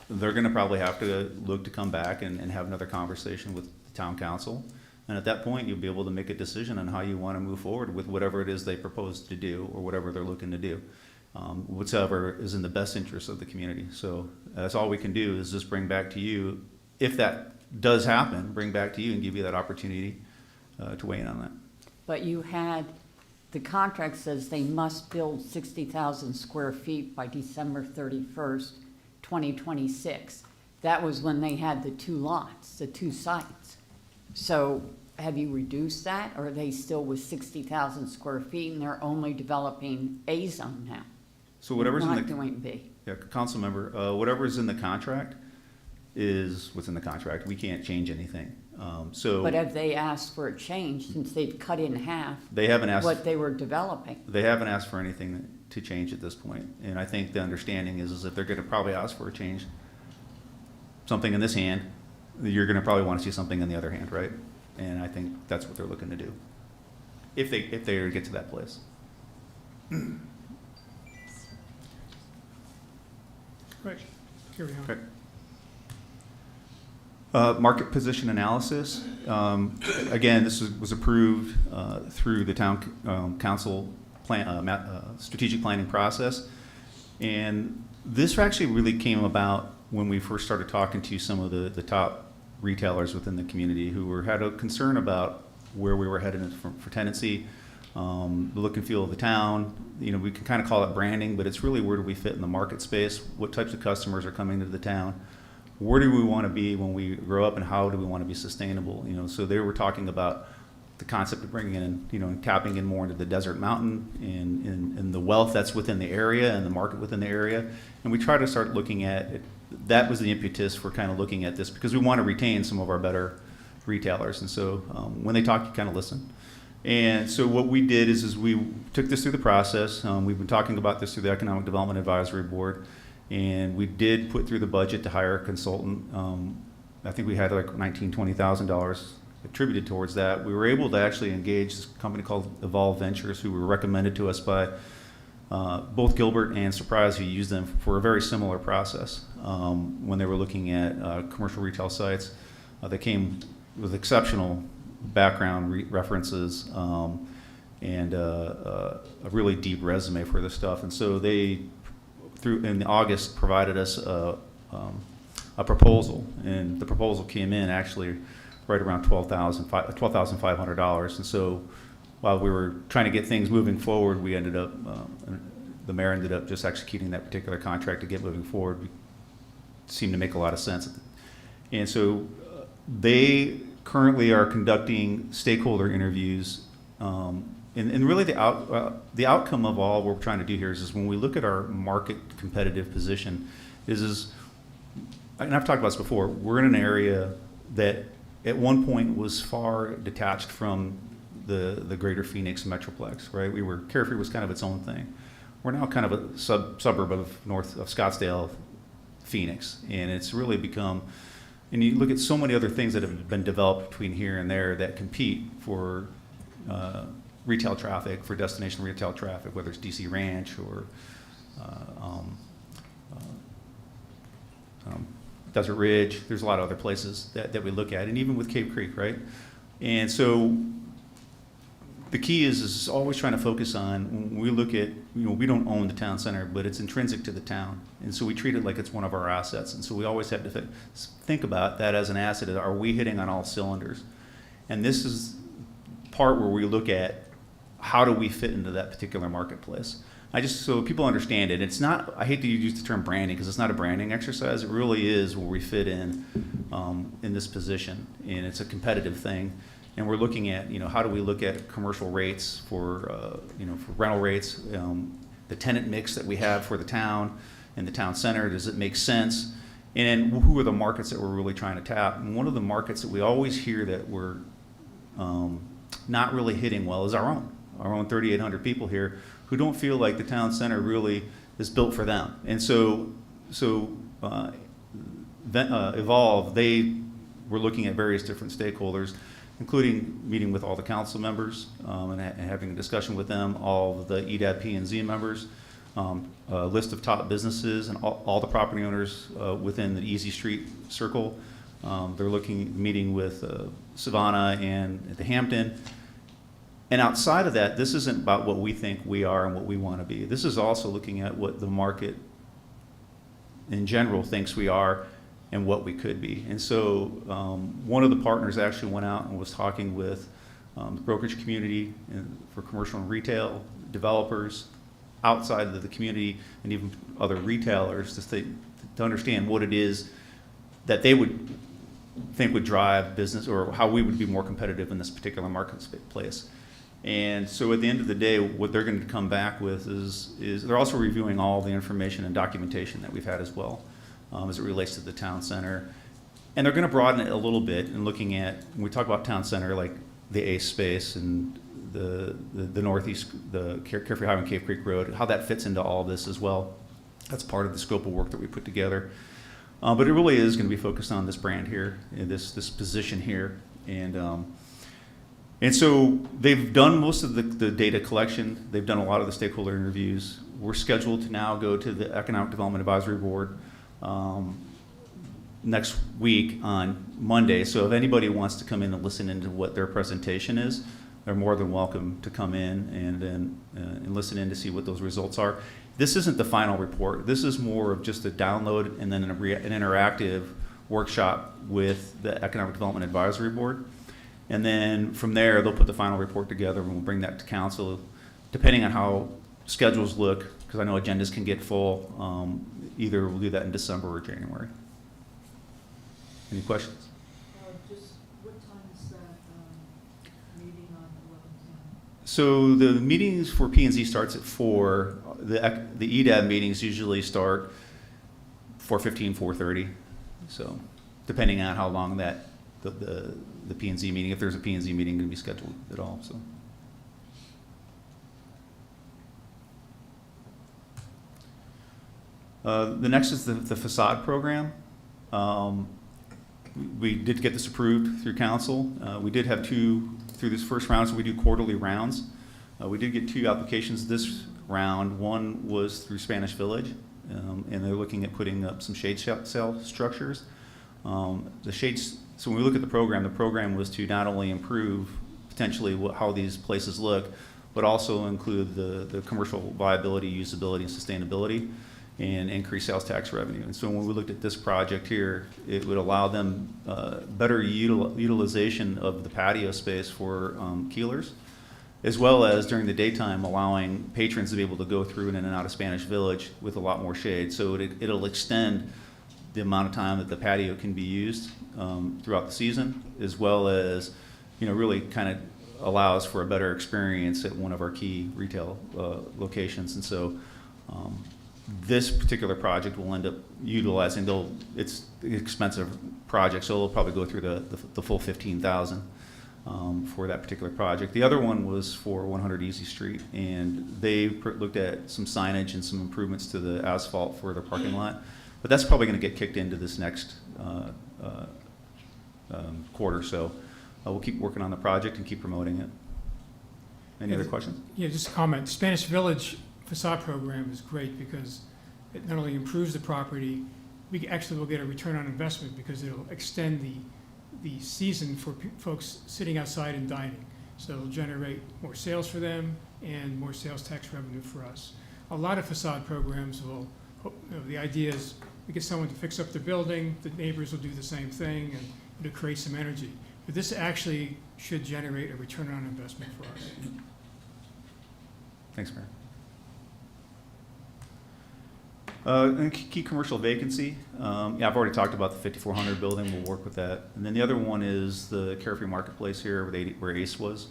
they're going to probably have to look to come back and have another conversation with the town council. And at that point, you'll be able to make a decision on how you want to move forward with whatever it is they propose to do or whatever they're looking to do. Whatever is in the best interest of the community. So that's all we can do is just bring back to you, if that does happen, bring back to you and give you that opportunity to weigh in on that. But you had, the contract says they must build 60,000 square feet by December 31st, 2026. That was when they had the 2 lots, the 2 sites. So have you reduced that, or are they still with 60,000 square feet and they're only developing A zone now? So whatever's in Not the, doing B? yeah, council member, whatever's in the contract is what's in the contract. We can't change anything. So But have they asked for a change since they've cut in half they haven't asked. what they were developing? They haven't asked for anything to change at this point. And I think the understanding is that they're going to probably ask for a change, something in this hand, you're going to probably want to see something in the other hand, right? And I think that's what they're looking to do, if they get to that place. Right. Carry on. Okay. Market position analysis. Again, this was approved through the town council strategic planning process. And this actually really came about when we first started talking to some of the top retailers within the community who had a concern about where we were headed for tenancy, the look and feel of the town. We can kind of call it branding, but it's really where do we fit in the market space? What types of customers are coming to the town? Where do we want to be when we grow up, and how do we want to be sustainable? So they were talking about the concept of bringing in, and tapping in more into the desert mountain and the wealth that's within the area and the market within the area. And we try to start looking at it. That was the impetus for kind of looking at this, because we want to retain some of our better retailers. And so when they talk, you kind of listen. And so what we did is we took this through the process. We've been talking about this through the Economic Development Advisory Board. And we did put through the budget to hire a consultant. I think we had like $19,000, $20,000 attributed towards that. We were able to actually engage this company called Evolve Ventures, who were recommended to us by both Gilbert and Surprise, who used them for a very similar process when they were looking at commercial retail sites. They came with exceptional background references and a really deep resume for this stuff. And so they, in August, provided us a proposal, and the proposal came in actually right around $12,500. And so while we were trying to get things moving forward, we ended up, the mayor ended up just executing that particular contract to get moving forward. It seemed to make a lot of sense. And so they currently are conducting stakeholder interviews. And really the outcome of all we're trying to do here is when we look at our market competitive position is, and I've talked about this before, we're in an area that at one point was far detached from the greater Phoenix Metroplex, right? Carefree was kind of its own thing. we're now kind of a suburb of north of Scottsdale, Phoenix, and it's really become, and you look at so many other things that have been developed between here and there that compete for retail traffic, for destination retail traffic, whether it's DC Ranch or Desert Ridge. There's a lot of other places that we look at, and even with Cave Creek, right? And so the key is always trying to focus on, when we look at, we don't own the town center, but it's intrinsic to the town. And so we treat it like it's one of our assets. And so we always have to think about that as an asset. Are we hitting on all cylinders? And this is part where we look at how do we fit into that particular marketplace. So people understand it. It's not, I hate to use the term branding because it's not a branding exercise. It really is where we fit in this position. And it's a competitive thing. And we're looking at, how do we look at commercial rates for rental rates, the tenant mix that we have for the town and the town center. Does it make sense? And then who are the markets that we're really trying to tap? And one of the markets that we always hear that we're not really hitting well is our own 3,800 people here who don't feel like the town center really is built for them. And so Evolve, they were looking at various different stakeholders, including meeting with all the council members and having a discussion with them, all of the EDAB P&Z members, a list of top businesses and all the property owners within the Easy Street circle. They're meeting with Savannah and the Hampton. And outside of that, this isn't about what we think we are and what we want to be. This is also looking at what the market in general thinks we are and what we could be. And so one of the partners actually went out and was talking with the brokerage community for commercial and retail developers outside of the community and even other retailers to understand what it is that they would think would drive business or how we would be more competitive in this particular marketplace. And so at the end of the day, what they're going to come back with is they're also reviewing all the information and documentation that we've had as well as it relates to the town center. And they're going to broaden it a little bit and looking at, when we talk about town center, like the ACE space and the northeast, the Carefree Highway and Cave Creek Road, how that fits into all of this as well. That's part of the scope of work that we put together. But it really is going to be focused on this brand here, this position here. And so they've done most of the data collection. They've done a lot of the stakeholder interviews. We're scheduled to now go to the Economic Development Advisory Board next week on Monday. So if anybody wants to come in and listen into what their presentation is, they're more than welcome to come in and listen in to see what those results are. This isn't the final report. This is more of just a download and then an interactive workshop with the Economic Development Advisory Board. And then from there, they'll put the final report together and we'll bring that to council, depending on how schedules look, because I know agendas can get full. Either we'll do that in December or January. Any questions? Just what time is that meeting on 11/10? So the meetings for P&Z starts at 4. The EDAB meetings usually start 4:15, 4:30. So depending on how long that the P&Z meeting, if there's a P&Z meeting going to be scheduled at all. So. The next is the facade program. We did get this approved through council. We did have 2 through this first round, so we do quarterly rounds. We did get 2 applications this round. One was through Spanish Village, and they're looking at putting up some shade cell structures. The shades. So when we look at the program was to not only improve potentially how these places look, but also include the commercial viability, usability, and sustainability, and increase sales tax revenue. And so when we looked at this project here, it would allow them better utilization of the patio space for Keelers, as well as during the daytime allowing patrons to be able to go through in and out of Spanish Village with a lot more shade. So it'll extend the amount of time that the patio can be used throughout the season, as well as, really kind of allows for a better experience at one of our key retail locations. And so this particular project will end up utilizing, it's an expensive project, so it'll probably go through the full $15,000. for that particular project. The other one was for 100 Easy Street, and they looked at some signage and some improvements to the asphalt for their parking lot. But that's probably going to get kicked into this next quarter. So we'll keep working on the project and keep promoting it. Any other questions? Yeah, just a comment. Spanish Village facade program is great because it not only improves the property, we actually will get a return on investment because it'll extend the season for folks sitting outside and dining. So it'll generate more sales for them and more sales tax revenue for us. A lot of facade programs will, the idea is we get someone to fix up the building, the neighbors will do the same thing, and it'll create some energy. But this actually should generate a return on investment for us. Thanks, Mayor. And key commercial vacancy. Yeah, I've already talked about the 5400 building. We'll work with that. And then the other one is the Carefree Marketplace here where ACE was.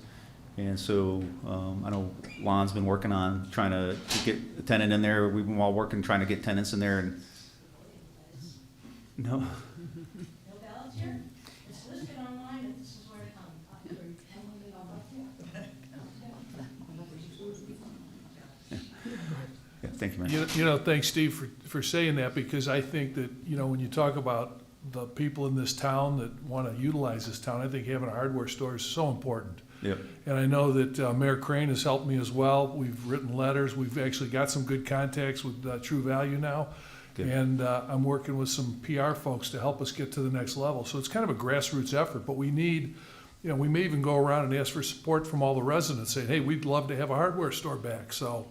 And so I know Lon's been working on trying to get a tenant in there. We've been all working trying to get tenants in there. And no. No ballots here? It's listed online that this is where to come. Yeah, thank you, Mayor. You know, thanks, Steve, for saying that, because I think that, you know, when you talk about the people in this town that want to utilize this town, I think having a hardware store is so important. Yep. And I know that Mayor Crane has helped me as well. We've written letters. We've actually got some good contacts with True Value now. Good. And I'm working with some PR folks to help us get to the next level. So it's kind of a grassroots effort, but we need, you know, we may even go around and ask for support from all the residents, saying, hey, we'd love to have a hardware store back. So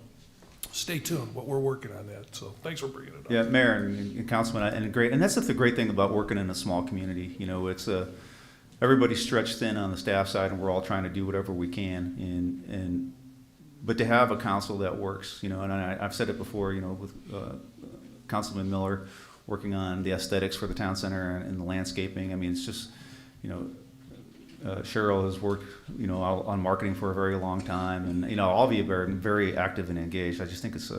stay tuned, but we're working on that. So thanks for bringing it up. Yeah, Mayor and Councilman, and great. And that's the great thing about working in a small community. You know, it's everybody's stretched thin on the staff side, and we're all trying to do whatever we can. But to have a council that works, you know, and I've said it before, you know, with Councilman Miller working on the aesthetics for the town center and the landscaping. I mean, it's just, you know, Cheryl has worked, you know, on marketing for a very long time, and you know, all of you are very active and engaged. I just think it's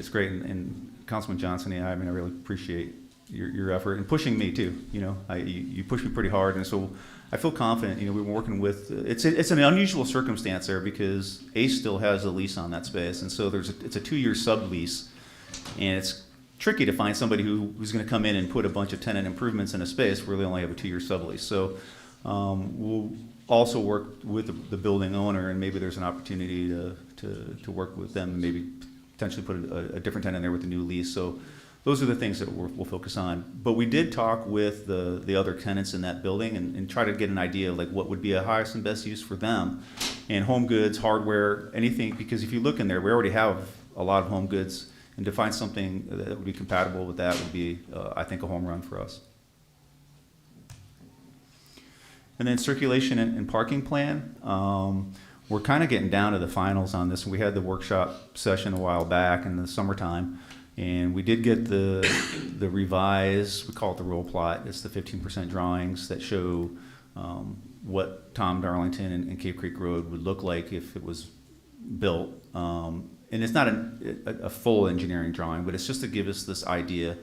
great, and Councilman Johnson, I mean, I really appreciate your effort and pushing me too. You know, you push me pretty hard, and so I feel confident. You know, we've been working with. It's an unusual circumstance there because ACE still has a lease on that space, and so it's a 2-year sublease, and it's tricky to find somebody who's going to come in and put a bunch of tenant improvements in a space where they only have a 2-year sublease. So we'll also work with the building owner, and maybe there's an opportunity to work with them, and maybe potentially put a different tenant in there with a new lease. So those are the things that we'll focus on. But we did talk with the other tenants in that building and try to get an idea of like what would be a highest and best use for them. And home goods, hardware, anything, because if you look in there, we already have a lot of home goods, and to find something that would be compatible with that would be, I think, a home run for us. And then circulation and parking plan. We're kind of getting down to the finals on this. We had the workshop session a while back in the summertime, and we did get the revised, we call it the roll plot. It's the 15% drawings that show what Tom Darlington and Cave Creek Road would look like if it was built. And it's not a full engineering drawing, but it's just to give us this idea.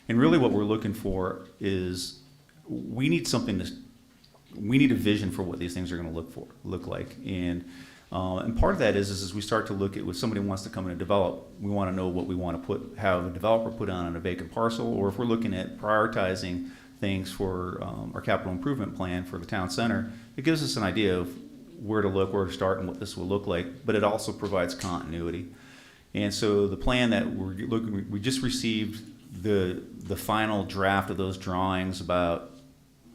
And really what we're looking for is we need a vision for what these things are going to look like. And part of that is we start to look at when somebody wants to come in and develop, we want to know what we want to have a developer put on a vacant parcel, or if we're looking at prioritizing things for our capital improvement plan for the town center, it gives us an idea of where to look, where to start, and what this will look like, but it also provides continuity. And so the plan that we just received the final draft of those drawings about,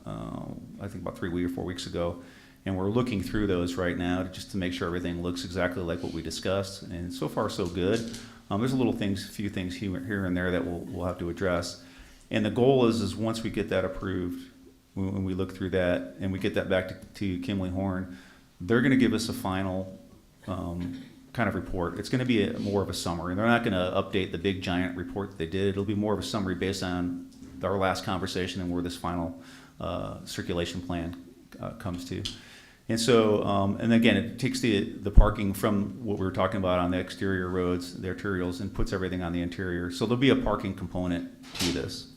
I think about 3 weeks or 4 weeks ago, and we're looking through those right now just to make sure everything looks exactly like what we discussed, and so far so good. There's a few things here and there that we'll have to address. And the goal is once we get that approved, when we look through that and we get that back to Kimley Horn, they're going to give us a final kind of report. It's going to be more of a summary. They're not going to update the big giant report that they did. It'll be more of a summary based on our last conversation and where this final circulation plan comes to. And so, and again, it takes the parking from what we were talking about on the exterior roads, the arterials, and puts everything on the interior. So there'll be a parking component to this.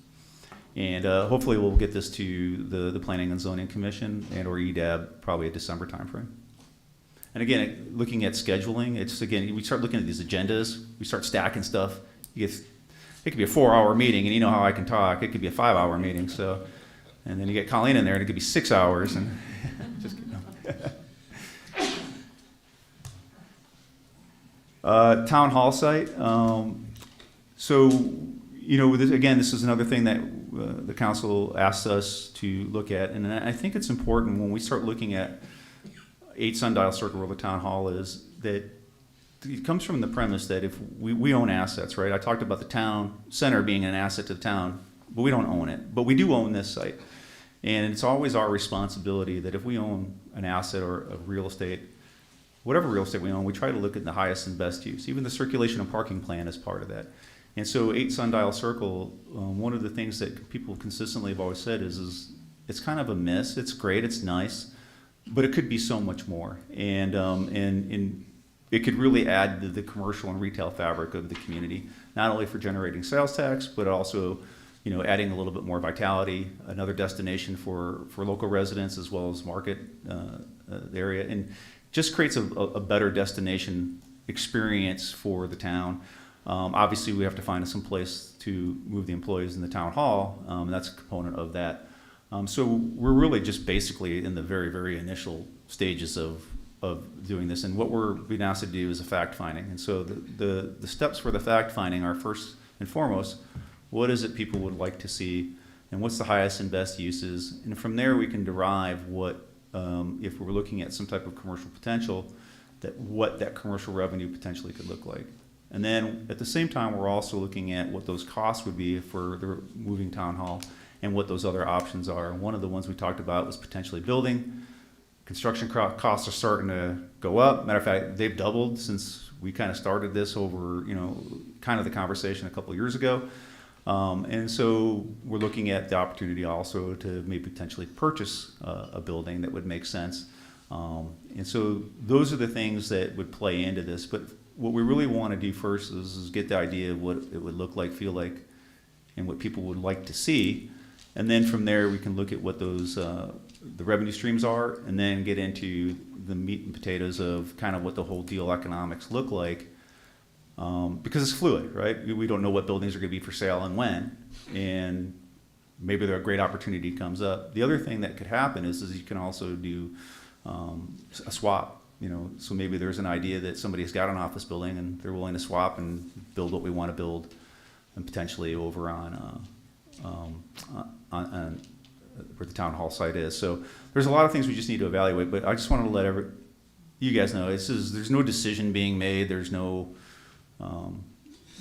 And hopefully we'll get this to the Planning and Zoning Commission and or EDAB probably a December timeframe. And again, looking at scheduling, it's again, we start looking at these agendas, we start stacking stuff. It could be a 4-hour meeting, and you know how I can talk. It could be a 5-hour meeting, so. And then you get Colleen in there, and it could be 6 hours, and just kidding. Town hall site. So, you know, again, this is another thing that the council asked us to look at, and I think it's important when we start looking at 8 Sundial Circle where the town hall is, that it comes from the premise that if we own assets, right? I talked about the town center being an asset to the town, but we don't own it. But we do own this site. And it's always our responsibility that if we own an asset or a real estate, whatever real estate we own, we try to look at the highest and best use. Even the circulation and parking plan is part of that. And so 8 Sundial Circle, one of the things that people consistently have always said is it's kind of a miss. It's great, it's nice, but it could be so much more. And it could really add to the commercial and retail fabric of the community, not only for generating sales tax, but also, you know, adding a little bit more vitality, another destination for local residents as well as market area, and just creates a better destination experience for the town. Obviously, we have to find some place to move the employees in the town hall. That's a component of that. So we're really just basically in the very, very initial stages of doing this. And what we're being asked to do is a fact finding. And so the steps for the fact finding are first and foremost, what is it people would like to see, and what's the highest and best uses? And from there, we can derive what, if we're looking at some type of commercial potential, what that commercial revenue potentially could look like. And then at the same time, we're also looking at what those costs would be for the moving town hall and what those other options are. And one of the ones we talked about was potentially building. Construction costs are starting to go up. Matter of fact, they've doubled since we kind of started this over, you know, kind of the conversation a couple of years ago. And so we're looking at the opportunity also to maybe potentially purchase a building that would make sense. And so those are the things that would play into this. But what we really want to do first is get the idea of what it would look like, feel like, and what people would like to see. And then from there, we can look at what those the revenue streams are, and then get into the meat and potatoes of kind of what the whole deal economics look like. Because it's fluid, right? We don't know what buildings are going to be for sale and when, and maybe a great opportunity comes up. The other thing that could happen is you can also do a swap. You know, so maybe there's an idea that somebody's got an office building and they're willing to swap and build what we want to build, and potentially over on where the town hall site is. So there's a lot of things we just need to evaluate. But I just wanted to let you guys know there's no decision being made. There's no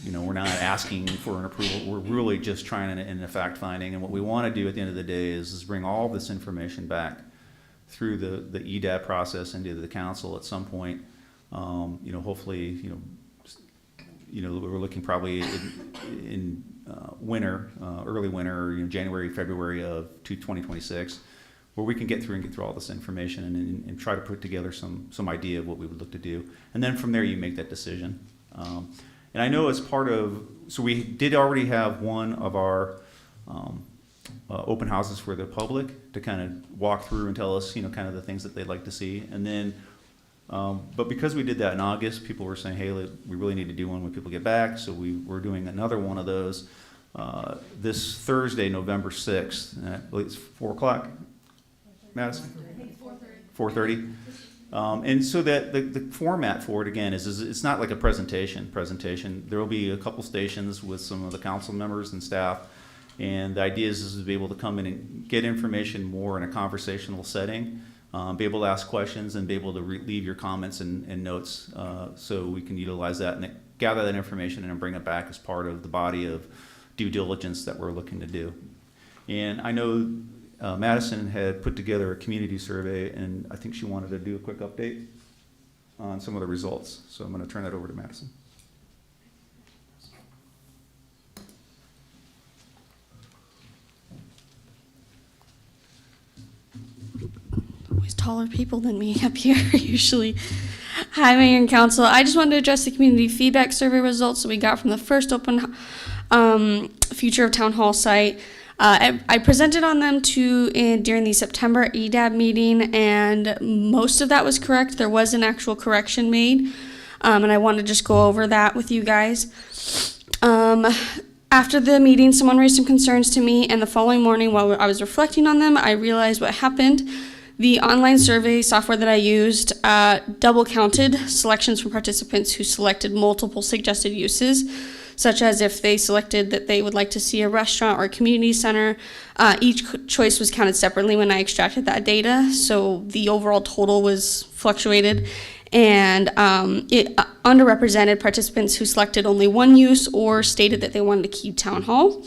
you know, we're not asking for an approval. We're really just trying in a fact finding. And what we want to do at the end of the day is bring all this information back through the EDAP process into the council at some point. You know, hopefully, we're looking probably in winter, early winter, you know, January, February of 2026, where we can get through all this information and try to put together some idea of what we would look to do. And then from there, you make that decision. And I know as part of, so we did already have one of our open houses for the public to kind of walk through and tell us, you know, kind of the things that they'd like to see. And then, but because we did that in August, people were saying, hey, we really need to do one when people get back. So we're doing another one of those this Thursday, November 6th. I believe it's 4 o'clock, Madison? I think 4:30. 4:30. And so that the format for it, again, is it's not like a presentation. There will be a couple stations with some of the council members and staff. And the idea is to be able to come in and get information more in a conversational setting, be able to ask questions and be able to leave your comments and notes so we can utilize that and gather that information and bring it back as part of the body of due diligence that we're looking to do. And I know Madison had put together a community survey, and I think she wanted to do a quick update on some of the results. So I'm going to turn that over to Madison. Always taller people than me up here usually. Hi, Mayor and Council. I just wanted to address the community feedback survey results that we got from the first open future of town hall site. I presented on them during the September EDAB meeting, and most of that was correct. There was an actual correction made, and I want to just go over that with you guys. After the meeting, someone raised some concerns to me, and the following morning, while I was reflecting on them, I realized what happened. The online survey software that I used double counted selections from participants who selected multiple suggested uses, such as if they selected that they would like to see a restaurant or a community center. Each choice was counted separately when I extracted that data, so the overall total was fluctuated. And it underrepresented participants who selected only one use or stated that they wanted to keep town hall.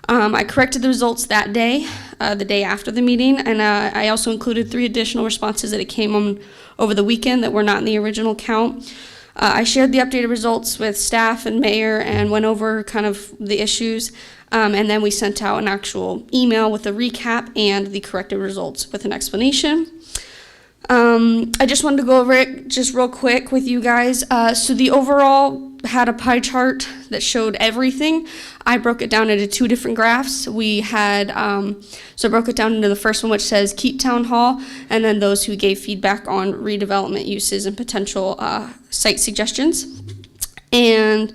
I corrected the results that day, the day after the meeting, and I also included 3 additional responses that it came on over the weekend that were not in the original count. I shared the updated results with staff and mayor and went over kind of the issues, and then we sent out an actual email with a recap and the corrected results with an explanation. I just wanted to go over it just real quick with you guys. So the overall had a pie chart that showed everything. I broke it down into 2 different graphs. We had, so I broke it down into the first one, which says keep town hall, and then those who gave feedback on redevelopment uses and potential site suggestions. And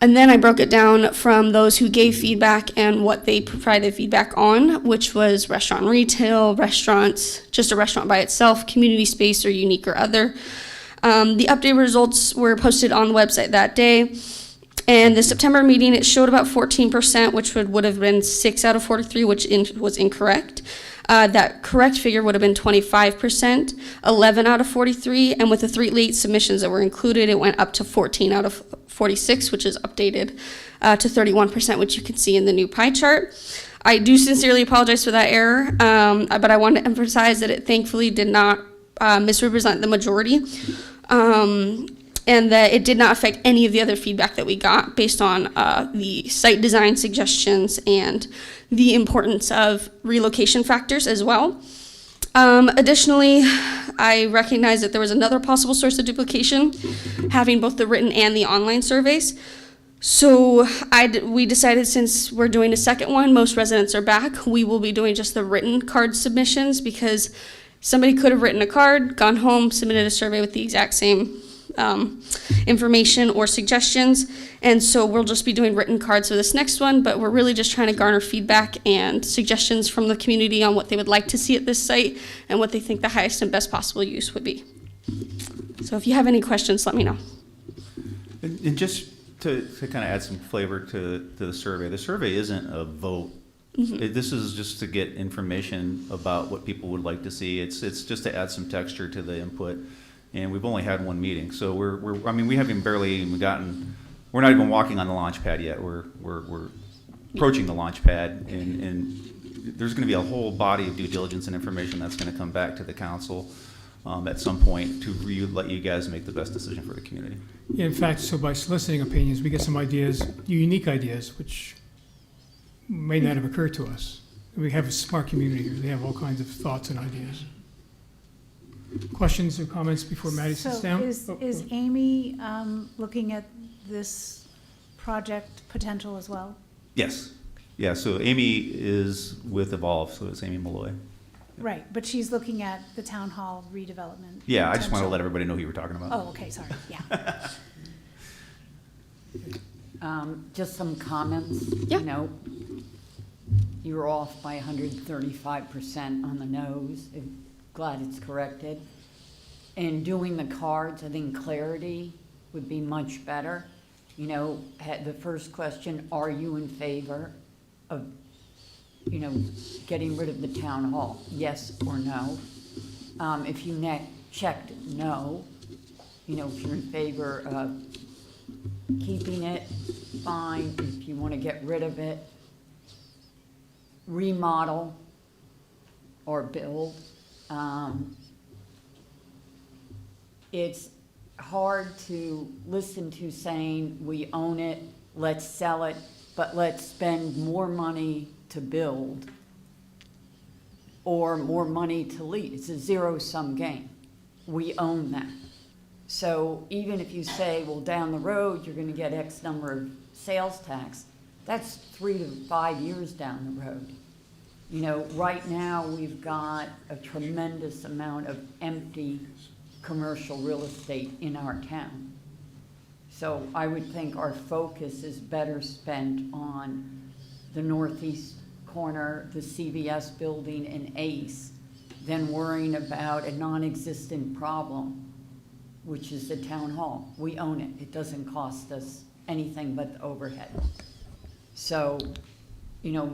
then I broke it down from those who gave feedback and what they provided feedback on, which was restaurant and retail, restaurants, just a restaurant by itself, community space, or unique or other. The updated results were posted on the website that day. And the September meeting, it showed about 14%, which would have been 6 out of 43, which was incorrect. That correct figure would have been 25%, 11 out of 43, and with the 3 late submissions that were included, it went up to 14 out of 46, which is updated to 31%, which you can see in the new pie chart. I do sincerely apologize for that error, but I want to emphasize that it thankfully did not misrepresent the majority, and that it did not affect any of the other feedback that we got based on the site design suggestions and the importance of relocation factors as well. Additionally, I recognize that there was another possible source of duplication, having both the written and the online surveys. So we decided, since we're doing a second one, most residents are back, we will be doing just the written card submissions, because somebody could have written a card, gone home, submitted a survey with the exact same information or suggestions, and so we'll just be doing written cards for this next one, but we're really just trying to garner feedback and suggestions from the community on what they would like to see at this site and what they think the highest and best possible use would be. So if you have any questions, let me know. And just to kind of add some flavor to the survey isn't a vote. This is just to get information about what people would like to see. It's just to add some texture to the input. And we've only had 1 meeting, so we haven't barely even we're not even walking on the launch pad yet. We're approaching the launch pad, and there's going to be a whole body of due diligence and information that's going to come back to the council at some point to let you guys make the best decision for the community. Yeah, in fact, so by soliciting opinions, we get some ideas, unique ideas, which may not have occurred to us. We have a smart community here. They have all kinds of thoughts and ideas. Questions or comments before Maddie sits down? So is Amy looking at this project potential as well? Yes. Yeah, so Amy is with Evolve, so it's Amy Malloy. Right, but she's looking at the town hall redevelopment. Yeah, I just want to potential. let everybody know who you were talking about. Oh, okay, sorry, yeah. Just some comments. Yeah. You know, you're off by 135% on the nose. Glad it's corrected. And doing the cards, I think clarity would be much better. You know, the first question, are you in favor of, you know, getting rid of the town hall? Yes or no? If you checked no, you know, if you're in favor of keeping it, fine. If you want to get rid of it, remodel or build. It's hard to listen to saying we own it, let's sell it, but let's spend more money to build or more money to lease. It's a zero-sum game. We own that. So even if you say, well, down the road, you're going to get X number of sales tax, That's 3 to 5 years down the road. You know, right now, we've got a tremendous amount of empty commercial real estate in our town. So I would think our focus is better spent on the northeast corner, the CVS building, and Ace, than worrying about a non-existent problem, which is the town hall. We own it. It doesn't cost us anything but the overhead. So, you know,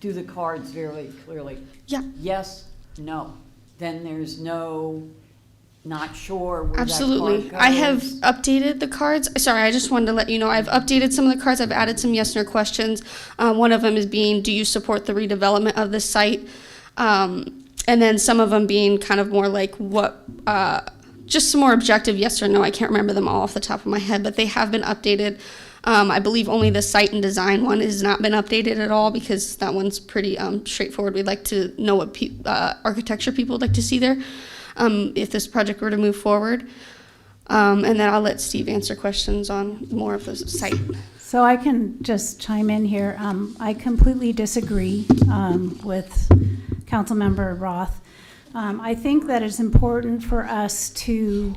do the cards very clearly. Yeah. Yes, no. Then there's no, not sure where Absolutely. that card I have goes. updated the cards. Sorry, I just wanted to let you know I've updated some of the cards. I've added some yes/no questions. One of them is being, do you support the redevelopment of this site? And then some of them being kind of more like what, just some more objective yes or no. I can't remember them all off the top of my head, but they have been updated. I believe only the site and design one has not been updated at all because that one's pretty straightforward. We'd like to know what architecture people would like to see there if this project were to move forward. And then I'll let Steve answer questions on more of the site. So I can just chime in here. I completely disagree with Councilmember Roth. I think that it's important for us to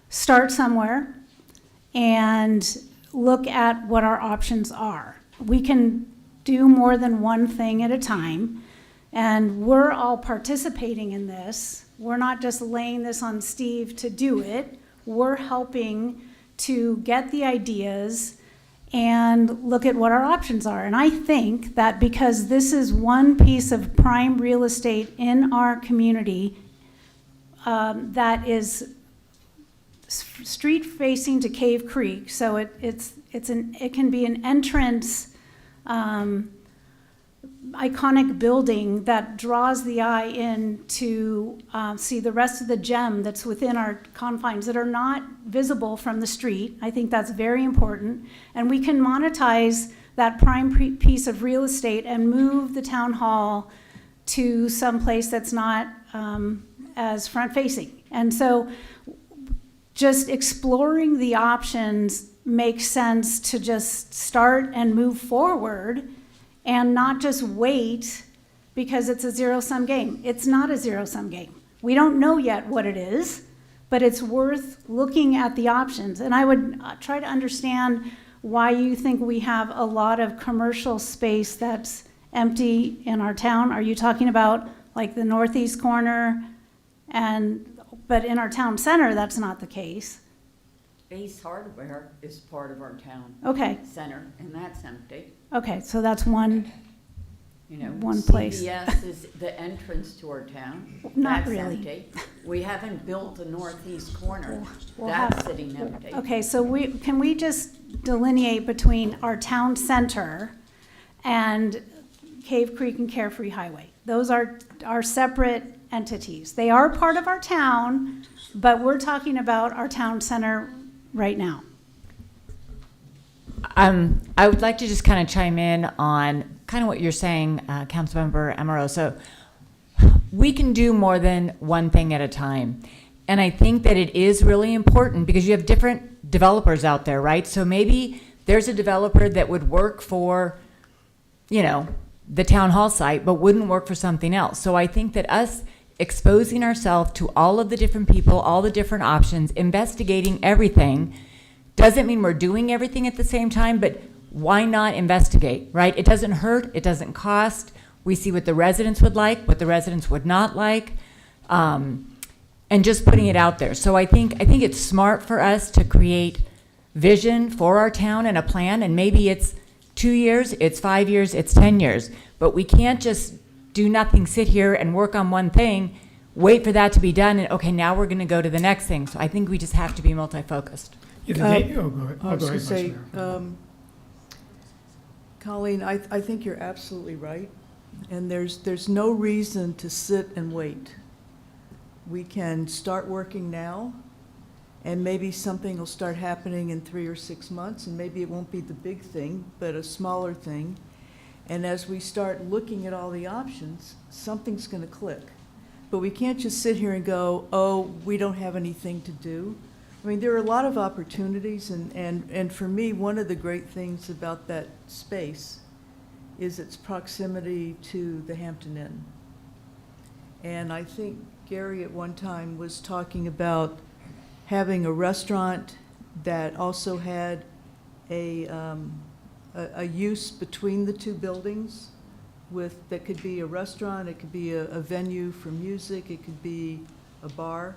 start somewhere and look at what our options are. We can do more than one thing at a time, and we're all participating in this. We're not just laying this on Steve to do it. We're helping to get the ideas and look at what our options are. And I think that because this is one piece of prime real estate in our community that is street facing to Cave Creek, so it can be an entrance iconic building that draws the eye in to see the rest of the gem that's within our confines that are not visible from the street. I think that's very important. And we can monetize that prime piece of real estate and move the town hall to some place that's not as front facing. And so just exploring the options makes sense to just start and move forward and not just wait because it's a zero-sum game. It's not a zero-sum game. We don't know yet what it is, but it's worth looking at the options. And I would try to understand why you think we have a lot of commercial space that's empty in our town. Are you talking about like the northeast corner? But in our town center, that's not the case. Ace Hardware is part of our town center, and that's empty. Okay, so that's one, You know, one place. CVS is the entrance to our town. Not That's really. empty. We haven't built the northeast corner. We'll That's have- sitting empty. Okay, so can we just delineate between our town center and Cave Creek and Carefree Highway? Those are separate entities. They are part of our town, but we're talking about our town center right now. I would like to just kind of chime in on kind of what you're saying, Councilmember Amoroso. We can do more than one thing at a time. And I think that it is really important because you have different developers out there, right? So maybe there's a developer that would work for, you know, the town hall site, but wouldn't work for something else. So I think that us exposing ourselves to all of the different people, all the different options, investigating everything, doesn't mean we're doing everything at the same time, but why not investigate, right? It doesn't hurt, it doesn't cost. We see what the residents would like, what the residents would not like, and just putting it out there. So I think it's smart for us to create vision for our town and a plan, and maybe it's 2 years, it's 5 years, it's 10 years, but we can't just do nothing, sit here and work on one thing, wait for that to be done, and okay, now we're gonna go to the next thing. So I think we just have to be multi-focused. Go ahead. I was Go going to ahead, say, Vice Mayor. Colleen, I think you're absolutely right. And there's no reason to sit and wait. We can start working now, and maybe something will start happening in 3 or 6 months, and maybe it won't be the big thing, but a smaller thing. And as we start looking at all the options, something's going to click. But we can't just sit here and go, oh, we don't have anything to do. I mean, there are a lot of opportunities, and for me, one of the great things about that space is its proximity to the Hampton Inn. And I think Gary at one time was talking about having a restaurant that also had a use between the two buildings that could be a restaurant, it could be a venue for music, it could be a bar.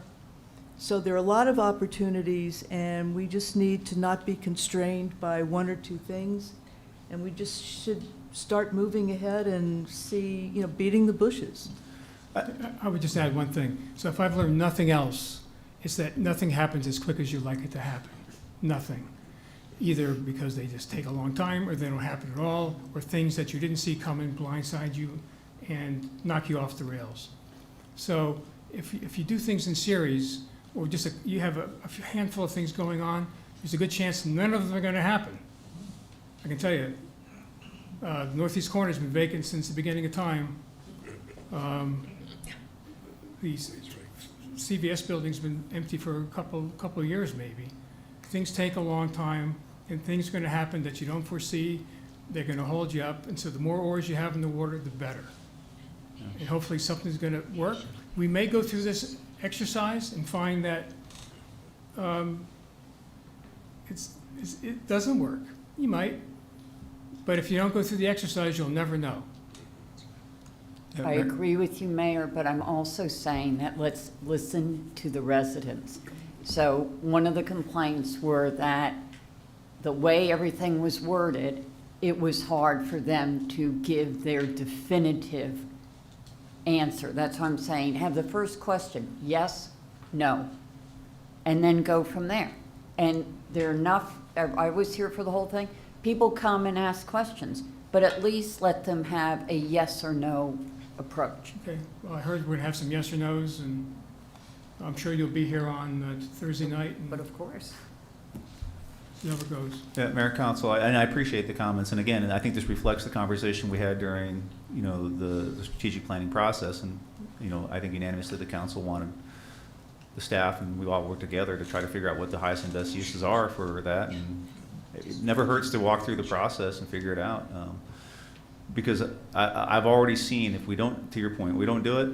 So there are a lot of opportunities, and we just need to not be constrained by one or two things. And we just should start moving ahead and see, beating the bushes. I would just add one thing. So if I've learned nothing else, it's that nothing happens as quick as you like it to happen. Nothing. Either because they just take a long time, or they don't happen at all, or things that you didn't see coming blindside you and knock you off the rails. So if you do things in series, or just you have a handful of things going on, there's a good chance none of them are going to happen. I can tell you, the northeast corner's been vacant since the beginning of time. The CVS building's been empty for a couple of years maybe. Things take a long time, and things are going to happen that you don't foresee. They're going to hold you up, and so the more oars you have in the water, the better. And hopefully something's going to work. We may go through this exercise and find that it doesn't work. You might, but if you don't go through the exercise, you'll never know. I agree with you, Mayor, but I'm also saying that let's listen to the residents. So one of the complaints were that the way everything was worded, it was hard for them to give their definitive answer. That's what I'm saying. Have the first question, yes, no, and then go from there. And there are enough, I was here for the whole thing, people come and ask questions, but at least let them have a yes or no approach. Okay, well, I heard we're gonna have some yes or no's, and I'm sure you'll be here on Thursday night, and But of course. see how it goes. Yeah, Mayor, Council, and I appreciate the comments, and again, I think this reflects the conversation we had during, the strategic planning process, and, I think unanimously the council wanted the staff, and we all worked together to try to figure out what the highest and best uses are for that, and it never hurts to walk through the process and figure it out. Because I've already seen, if we don't, to your point, we don't do it,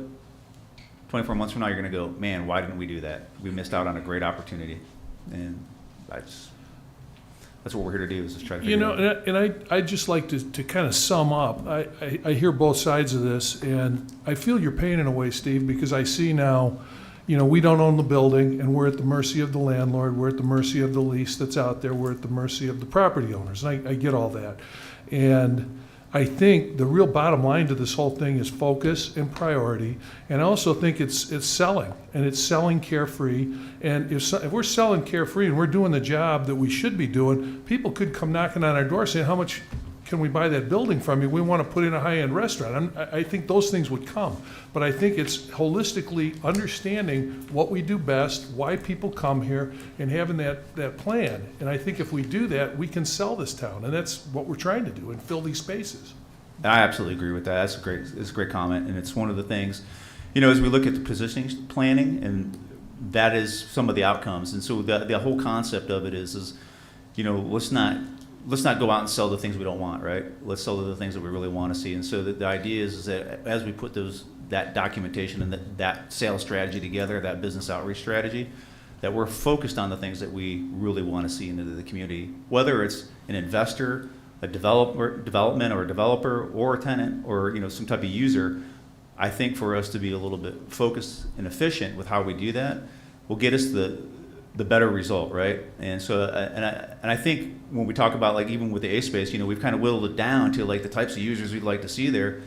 24 months from now, you're gonna go, man, why didn't we do that? We missed out on a great opportunity. And that's what we're here to do, is just try to figure it out. I'd just like to kind of sum up. I hear both sides of this, and I feel your pain in a way, Steve, because I see now, we don't own the building, and we're at the mercy of the landlord, we're at the mercy of the lease that's out there, we're at the mercy of the property owners, and I get all that. And I think the real bottom line to this whole thing is focus and priority, and I also think it's selling, and it's selling Carefree. And if we're selling Carefree and we're doing the job that we should be doing, people could come knocking on our door saying, how much can we buy that building from you? We want to put in a high-end restaurant. I think those things would come. But I think it's holistically understanding what we do best, why people come here, and having that plan. And I think if we do that, we can sell this town. And that's what we're trying to do, and fill these spaces. I absolutely agree with that. It's a great comment, and it's one of the things, as we look at the positioning planning, and that is some of the outcomes. And so the whole concept of it is let's not go out and sell the things we don't want, right? Let's sell the things that we really want to see. And so the idea is that as we put that documentation and that sales strategy together, that business outreach strategy, that we're focused on the things that we really want to see into the community, whether it's an investor, a development or a developer, or a tenant, or some type of user. I think for us to be a little bit focused and efficient with how we do that will get us the better result, right? And so, and I think when we talk about, like, even with the A space, we've kind of whittled it down to like the types of users we'd like to see there.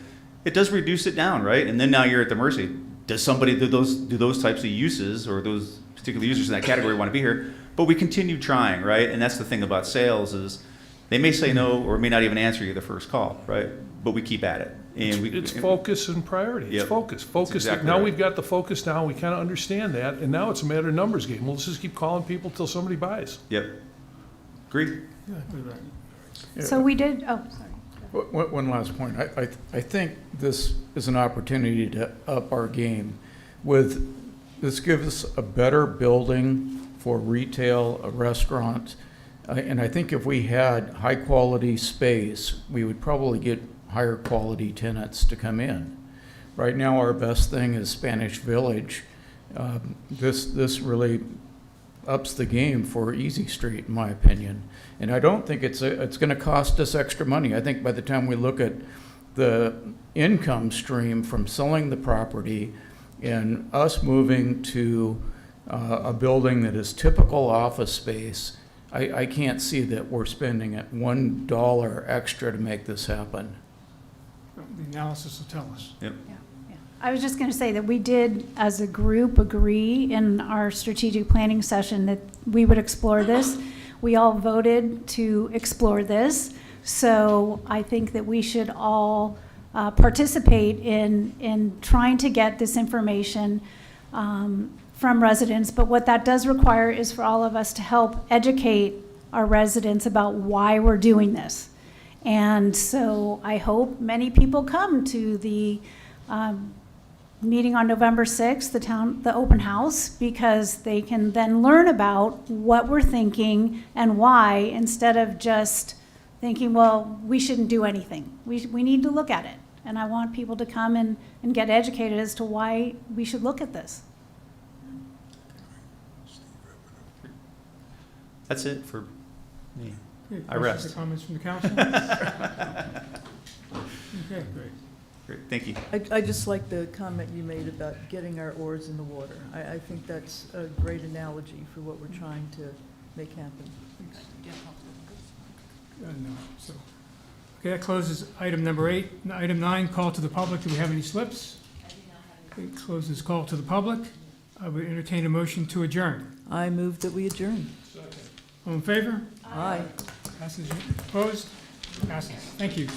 It does reduce it down, right? And then now you're at the mercy. Does somebody do those types of uses, or those particular users in that category want to be here? But we continue trying, right? And that's the thing about sales, is they may say no, or may not even answer you the first call, right? But we keep at it. And it's focus and priority. It's Yep. focus. Exactly Now right. we've got the focus down. We kind of understand that, and now it's a matter of numbers game. Let's just keep calling people till somebody buys. Yep. Agreed. Yeah, good, right. So we did, oh, sorry. One last point. I think this is an opportunity to up our game. This gives us a better building for retail, a restaurant. And I think if we had high-quality space, we would probably get higher quality tenants to come in. Right now, our best thing is Spanish Village. This really ups the game for Easy Street, in my opinion. And I don't think it's going to cost us extra money. I think by the time we look at the income stream from selling the property and us moving to a building that is typical office space, I can't see that we're spending $1 extra to make this happen. The analysis will tell us. Yep. I was just going to say that we did, as a group, agree in our strategic planning session that we would explore this. We all voted to explore this, so I think that we should all participate in trying to get this information from residents. But what that does require is for all of us to help educate our residents about why we're doing this. And so I hope many people come to the meeting on November 6th, the open house, because they can then learn about what we're thinking and why, instead of just thinking, well, we shouldn't do anything. We need to look at it. And I want people to come and get educated as to why we should look at this. That's it for me. Okay, I questions rest. or comments from the council? Okay, great. Great, thank you. I just like the comment you made about getting our oars in the water. I think that's a great analogy for what we're trying to make happen. No, so, okay, that closes item number 8. Item 9, call to the public. Do we have any slips? It closes call to the public. I would entertain a motion to adjourn. I move that we adjourn. All in favor? Aye. Passes. Opposed? Passes. Thank you.